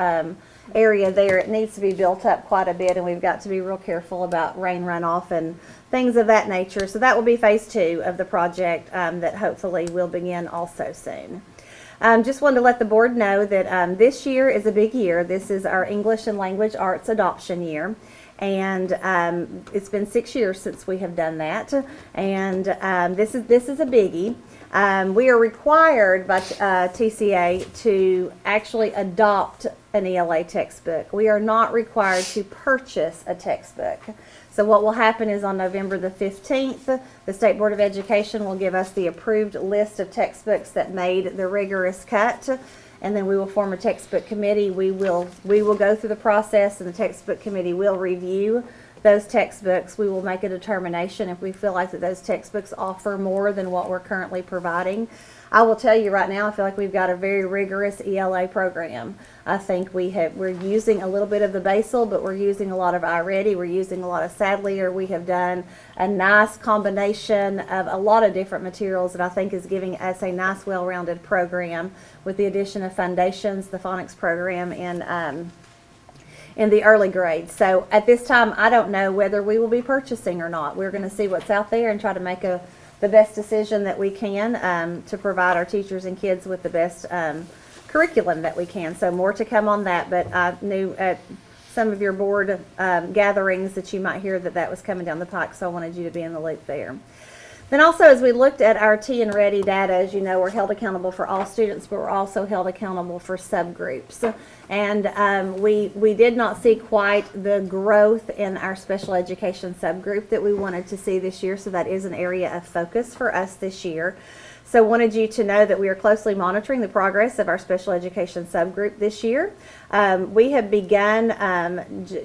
area there. It needs to be built up quite a bit, and we've got to be real careful about rain runoff and things of that nature. So that will be phase 2 of the project that hopefully will begin also soon. Just wanted to let the board know that this year is a big year. This is our English and Language Arts adoption year. And it's been 6 years since we have done that, and this is a biggie. We are required by TCA to actually adopt an ELA textbook. We are not required to purchase a textbook. So what will happen is on November the 15th, the State Board of Education will give us the approved list of textbooks that made the rigorous cut. And then we will form a textbook committee. We will go through the process, and the textbook committee will review those textbooks. We will make a determination if we feel like that those textbooks offer more than what we're currently providing. I will tell you right now, I feel like we've got a very rigorous ELA program. I think we're using a little bit of the basal, but we're using a lot of iReady. We're using a lot of Sadlier. We have done a nice combination of a lot of different materials that I think is giving us a nice, well-rounded program with the addition of foundations, the phonics program, and in the early grades. So at this time, I don't know whether we will be purchasing or not. We're going to see what's out there and try to make the best decision that we can to provide our teachers and kids with the best curriculum that we can. So more to come on that, but I knew at some of your board gatherings that you might hear that was coming down the pike, so I wanted you to be in the loop there. Then also, as we looked at our T and Ready data, as you know, we're held accountable for all students, but we're also held accountable for subgroups. And we did not see quite the growth in our special education subgroup that we wanted to see this year, so that is an area of focus for us this year. So wanted you to know that we are closely monitoring the progress of our special education subgroup this year. We have begun,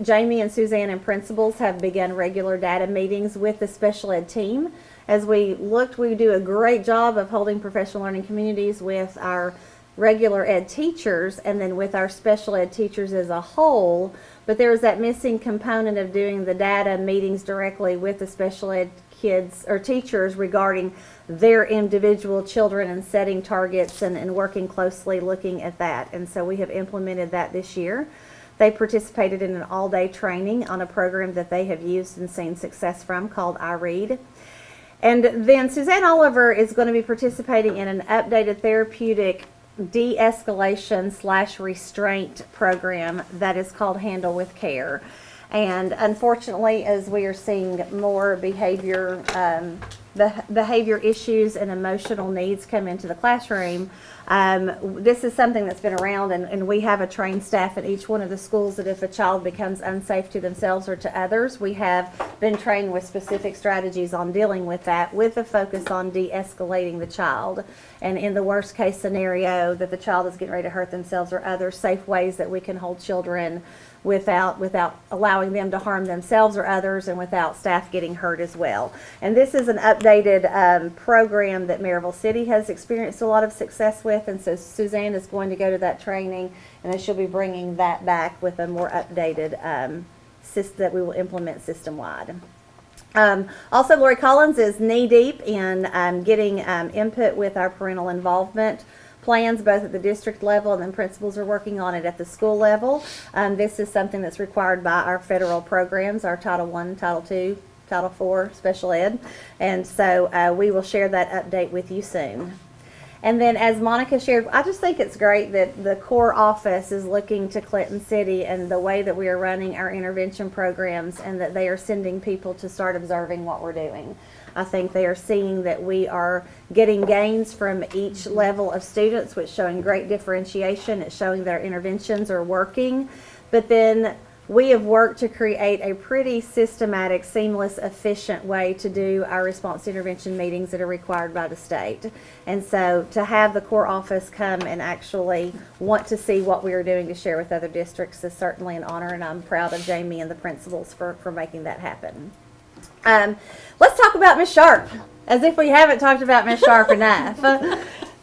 Jamie and Suzanne and principals have begun regular data meetings with the special ed team. As we looked, we do a great job of holding professional learning communities with our regular ed teachers and then with our special ed teachers as a whole, but there was that missing component of doing the data meetings directly with the special ed kids or teachers regarding their individual children and setting targets and working closely looking at that. And so we have implemented that this year. They participated in an all-day training on a program that they have used and seen success from called iRead. And then Suzanne Oliver is going to be participating in an updated therapeutic de-escalation/restraint program that is called Handle with Care. And unfortunately, as we are seeing more behavior issues and emotional needs come into the classroom, this is something that's been around, and we have a trained staff at each one of the schools that if a child becomes unsafe to themselves or to others, we have been trained with specific strategies on dealing with that, with a focus on de-escalating the child. And in the worst case scenario that the child is getting ready to hurt themselves, or other safe ways that we can hold children without allowing them to harm themselves or others, and without staff getting hurt as well. And this is an updated program that Maryville City has experienced a lot of success with, and so Suzanne is going to go to that training, and then she'll be bringing that back with a more updated system that we will implement system-wide. Also, Lori Collins is knee-deep in getting input with our parental involvement plans, both at the district level, and then principals are working on it at the school level. This is something that's required by our federal programs, our Title I, Title II, Title IV special ed, and so we will share that update with you soon. And then, as Monica shared, I just think it's great that the core office is looking to Clinton City and the way that we are running our intervention programs, and that they are sending people to start observing what we're doing. I think they are seeing that we are getting gains from each level of students, which is showing great differentiation. It's showing that our interventions are working. But then we have worked to create a pretty systematic, seamless, efficient way to do our response to intervention meetings that are required by the state. And so to have the core office come and actually want to see what we are doing to share with other districts is certainly an honor, and I'm proud of Jamie and the principals for making that happen. Let's talk about Miss Sharp, as if we haven't talked about Miss Sharp enough.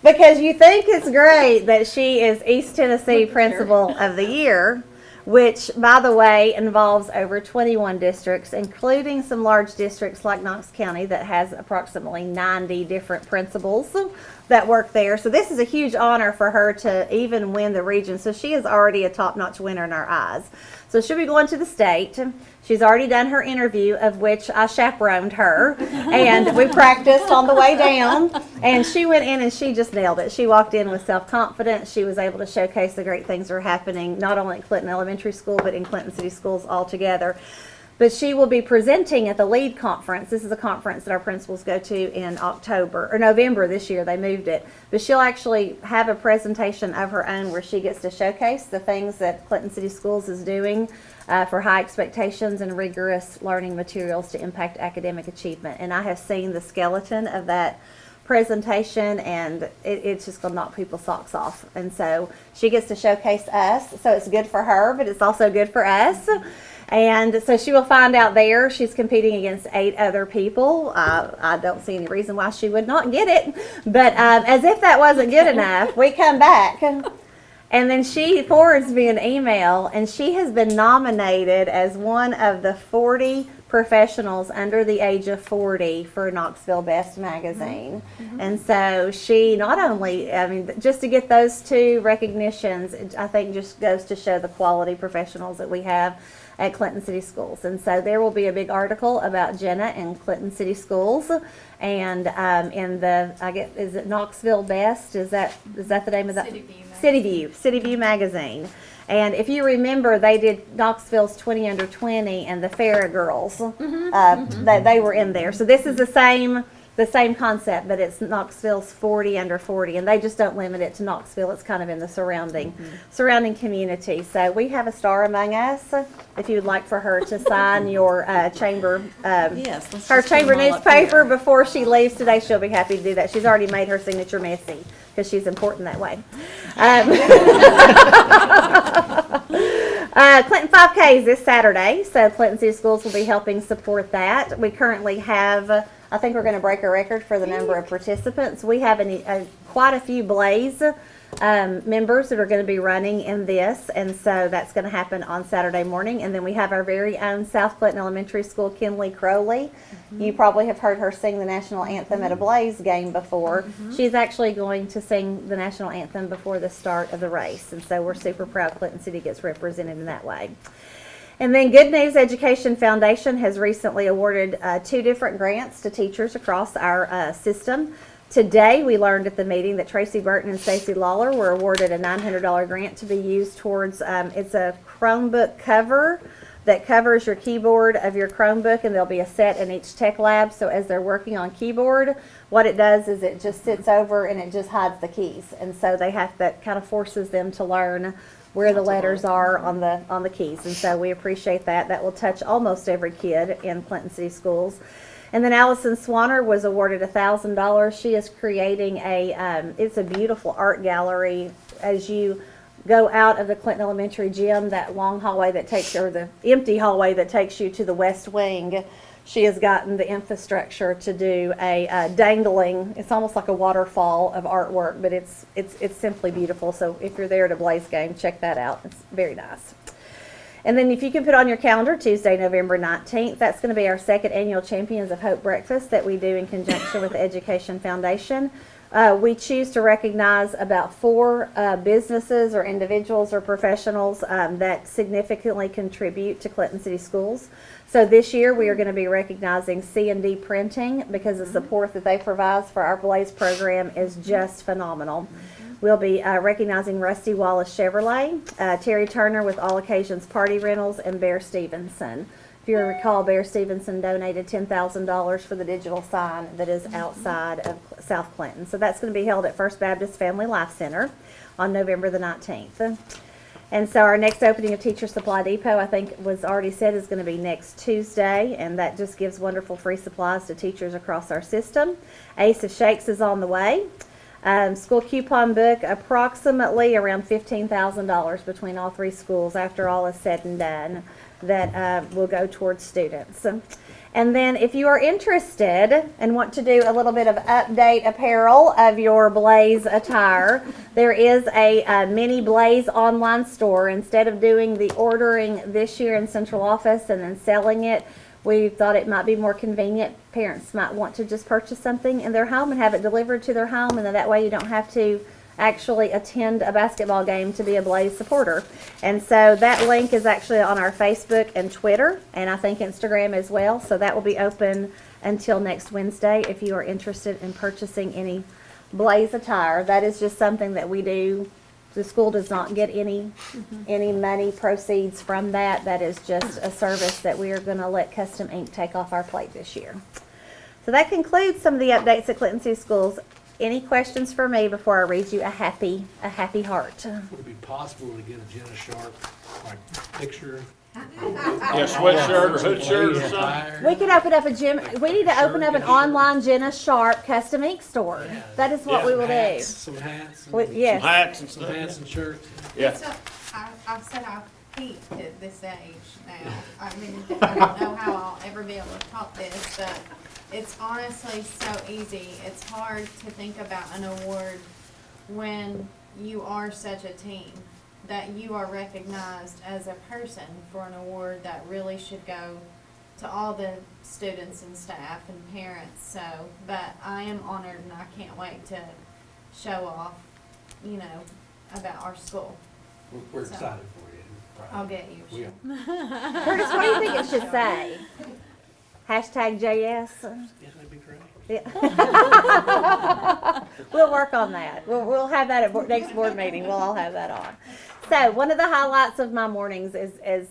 Because you think it's great that she is East Tennessee Principal of the Year. which, by the way, involves over 21 districts, including some large districts like Knox County that has approximately 90 different principals that work there. So this is a huge honor for her to even win the region. So she is already a top-notch winner in our eyes. So she'll be going to the state. She's already done her interview, of which I chaperoned her, and we practiced on the way down, and she went in and she just nailed it. She walked in with self-confidence. She was able to showcase the great things that are happening, not only at Clinton Elementary School, but in Clinton City Schools altogether. But she will be presenting at the LEAD conference. This is a conference that our principals go to in October, or November this year. They moved it. But she'll actually have a presentation of her own where she gets to showcase the things that Clinton City Schools is doing for high expectations and rigorous learning materials to impact academic achievement. And I have seen the skeleton of that presentation, and it's just going to knock people's socks off. And so she gets to showcase us. So it's good for her, but it's also good for us. And so she will find out there. She's competing against 8 other people. I don't see any reason why she would not get it. But as if that wasn't good enough, we come back. And then she forwards me an email, and she has been nominated as one of the 40 professionals under the age of 40 for Knoxville Best magazine. And so she not only, I mean, just to get those 2 recognitions, I think just goes to show the quality professionals that we have at Clinton City Schools. And so there will be a big article about Jenna and Clinton City Schools, and in the, I guess, is it Knoxville Best? Is that the name of that? City View magazine. And if you remember, they did Knoxville's 20 Under 20 and the Farrah Girls. They were in there. So this is the same concept, but it's Knoxville's 40 Under 40, and they just don't limit it to Knoxville. It's kind of in the surrounding community. So we have a star among us. If you would like for her to sign your chamber, Yes. let's her just put chamber them all up newspaper here. before she leaves today, she'll be happy to do that. She's already made her signature messy because she's important that way. Clinton 5K is this Saturday, so Clinton City Schools will be helping support that. We currently have, I think we're going to break a record for the number of participants. We have quite a few Blaze members that are going to be running in this, and so that's going to happen on Saturday morning. And then we have our very own South Clinton Elementary School, Kinley Crowley. You probably have heard her sing the national anthem at a Blaze game before. She's actually going to sing the national anthem before the start of the race, and so we're super proud Clinton City gets represented in that way. And then Good News Education Foundation has recently awarded 2 different grants to teachers across our system. Today, we learned at the meeting that Tracy Burton and Stacy Lawler were awarded a $900 grant to be used towards, it's a Chromebook cover that covers your keyboard of your Chromebook, and there'll be a set in each tech lab. So as they're working on keyboard, what it does is it just sits over and it just hides the keys. And so that kind of forces them to learn where the letters are on the keys. And so we appreciate that. That will touch almost every kid in Clinton City Schools. And then Allison Swanner was awarded $1,000. She is creating it's a beautiful art gallery as you go out of the Clinton Elementary gym, that long hallway that takes, or the empty hallway that takes you to the west wing. She has gotten the infrastructure to do a dangling, it's almost like a waterfall of artwork, but it's simply beautiful. So if you're there at a Blaze game, check that out. It's very nice. And then if you can put on your calendar, Tuesday, November 19th, that's going to be our 2nd annual Champions of Hope breakfast that we do in conjunction with the Education Foundation. We choose to recognize about 4 businesses or individuals or professionals that significantly contribute to Clinton City Schools. So this year we are going to be recognizing C&D Printing because the support that they provide for our Blaze program is just phenomenal. We'll be recognizing Rusty Wallace Chevrolet, Terry Turner with All Occasions Party Rentals, and Bear Stevenson. If you recall, Bear Stevenson donated $10,000 for the digital sign that is outside of South Clinton. So that's going to be held at First Baptist Family Life Center on November the 19th. And so our next opening of Teacher Supply Depot, I think was already said, is going to be next Tuesday, and that just gives wonderful free supplies to teachers across our system. Ace of Shakes is on the way. School coupon book, approximately around $15,000 between all 3 schools after all is said and done, that will go towards students. And then if you are interested and want to do a little bit of update apparel of your Blaze attire, there is a mini Blaze online store. Instead of doing the ordering this year in central office and then selling it, we thought it might be more convenient. Parents might want to just purchase something in their home and have it delivered to their home, and then that way you don't have to actually attend a basketball game to be a Blaze supporter. And so that link is actually on our Facebook and Twitter, and I think Instagram as well. So that will be open until next Wednesday if you are interested in purchasing any Blaze attire. That is just something that we do. The school does not get any money proceeds from that. That is just a service that we are going to let Custom Inc. take off our plate this year. So that concludes some of the updates at Clinton City Schools. Any questions for me before I read you a happy heart? Would it be possible to get a Jenna Sharp, like, picture? Yeah, sweatshirt or hood shirt or something. We can open up a gym. We need to open up an online Jenna Sharp Custom Ink store. Yeah. That is what we will do. Some hats. Yes. Hats and Some stuff. hats and shirts. Yeah. So, I said I peaked at this age now. I mean, I don't know how I'll ever be able to top this, but it's honestly so easy. It's hard to think about an award when you are such a team, that you are recognized as a person for an award that really should go to all the students and staff and parents. So, but I am honored and I can't wait to show off, about our school. We're So, excited for you. I'll get you. We are. Curtis, what do you think it should say? Hashtag JS? Yeah, that'd be great. Yeah. We'll work on that. We'll have that at next board meeting. We'll all have that on. So one of the highlights of my mornings is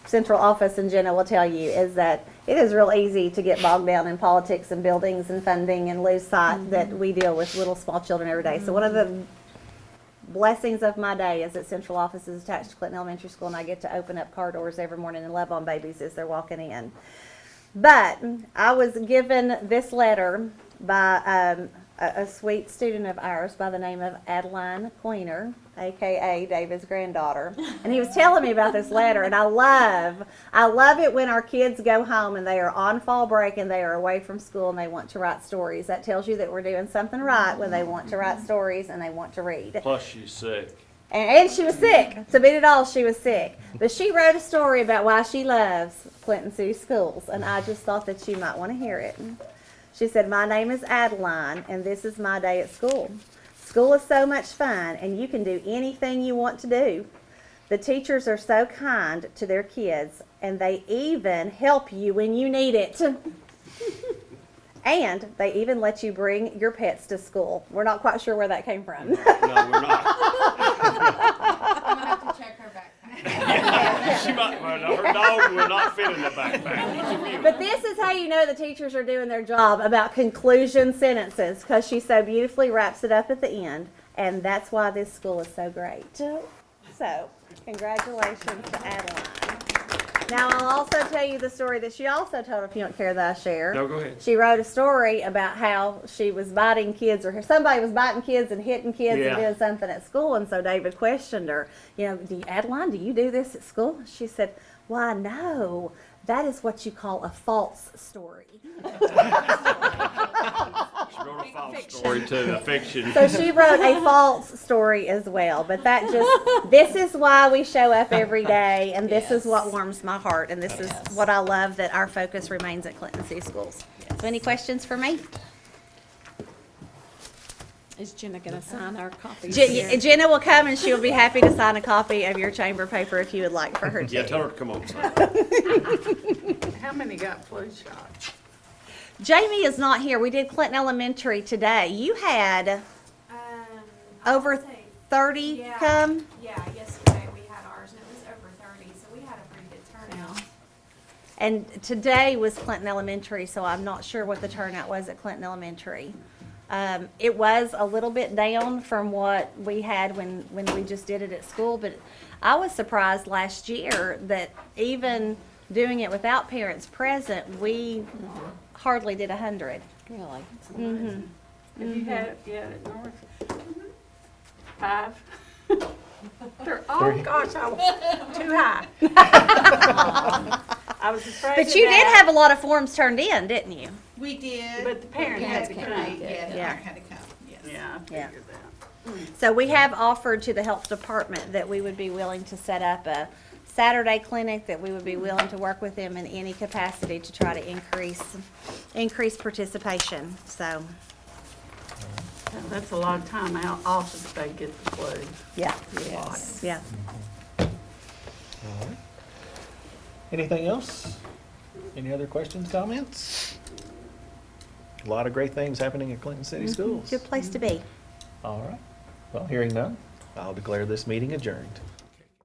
central office, and Jenna will tell you, is that it is real easy to get bogged down in politics and buildings and funding and lose sight that we deal with little small children every day. So one of the blessings of my day is that central office is attached to Clinton Elementary School, and I get to open up car doors every morning and love on babies as they're walking in. But I was given this letter by a sweet student of ours by the name of Adeline Queener, aka David's granddaughter, and he was telling me about this letter. And I love it when our kids go home and they are on fall break and they are away from school and they want to write stories. That tells you that we're doing something right when they want to write stories and they want to read. Plus she's sick. And she was sick. To beat it all, she was sick. But she wrote a story about why she loves Clinton City Schools, and I just thought that you might want to hear it. She said, "My name is Adeline, and this is my day at school. School is so much fun, and you can do anything you want to do. The teachers are so kind to their kids, and they even help you when you need it. And they even let you bring your pets to school." We're not quite sure where that came from. No, we're not. I'm gonna have to check her backpack. She might, well, her dog will not fit in the backpack. But this is how you know the teachers are doing their job about conclusion sentences, because she so beautifully wraps it up at the end, and that's why this school is so great. So, congratulations to Adeline. Now, I'll also tell you the story that she also told, if you don't care that I share. No, go ahead. She wrote a story about how she was biting kids, or somebody was biting kids and hitting kids Yeah. and doing something at school, and so David questioned her, Adeline, do you do this at school? She said, "Why, no, that is what you call a false story." She wrote a false story to a fiction. So she wrote a false story as well. But this is why we show up every day, and this is what warms my heart, and this is what I love, that our focus remains at Clinton City Schools. So any questions for me? Is Jenna gonna sign our copies? Jenna will come, and she'll be happy to sign a copy of your chamber paper if you would like for her to. Yeah, tell her to come on. How many got flu shots? Jamie is not here. We did Clinton Elementary today. You had I over would say, 30 yeah, come? Yeah, yesterday we had ours, and it was over 30, so we had a pretty good turnout. And today was Clinton Elementary, so I'm not sure what the turnout was at Clinton Elementary. It was a little bit down from what we had when we just did it at school, but I was surprised last year that even doing it without parents present, we hardly did 100. Really? Mm-hmm. Have you had it yet at North? 5? Oh, gosh, I'm too high. I was afraid But of you did that. have a lot of forms turned in, didn't you? We did. But the parent had to Parents come. came, Yeah, the Yeah. parent had to come, yes. Yeah, I Yeah. figured that. So we have offered to the health department that we would be willing to set up a Saturday clinic, that we would be willing to work with them in any capacity to try to increase participation, so, That's a lot of time out off if they get the flu. yeah, Yes. yeah. All right. Anything else? Any other questions, comments? A lot of great things happening at Clinton City Schools. Good place to be. All right. Well, hearing none, I'll declare this meeting adjourned.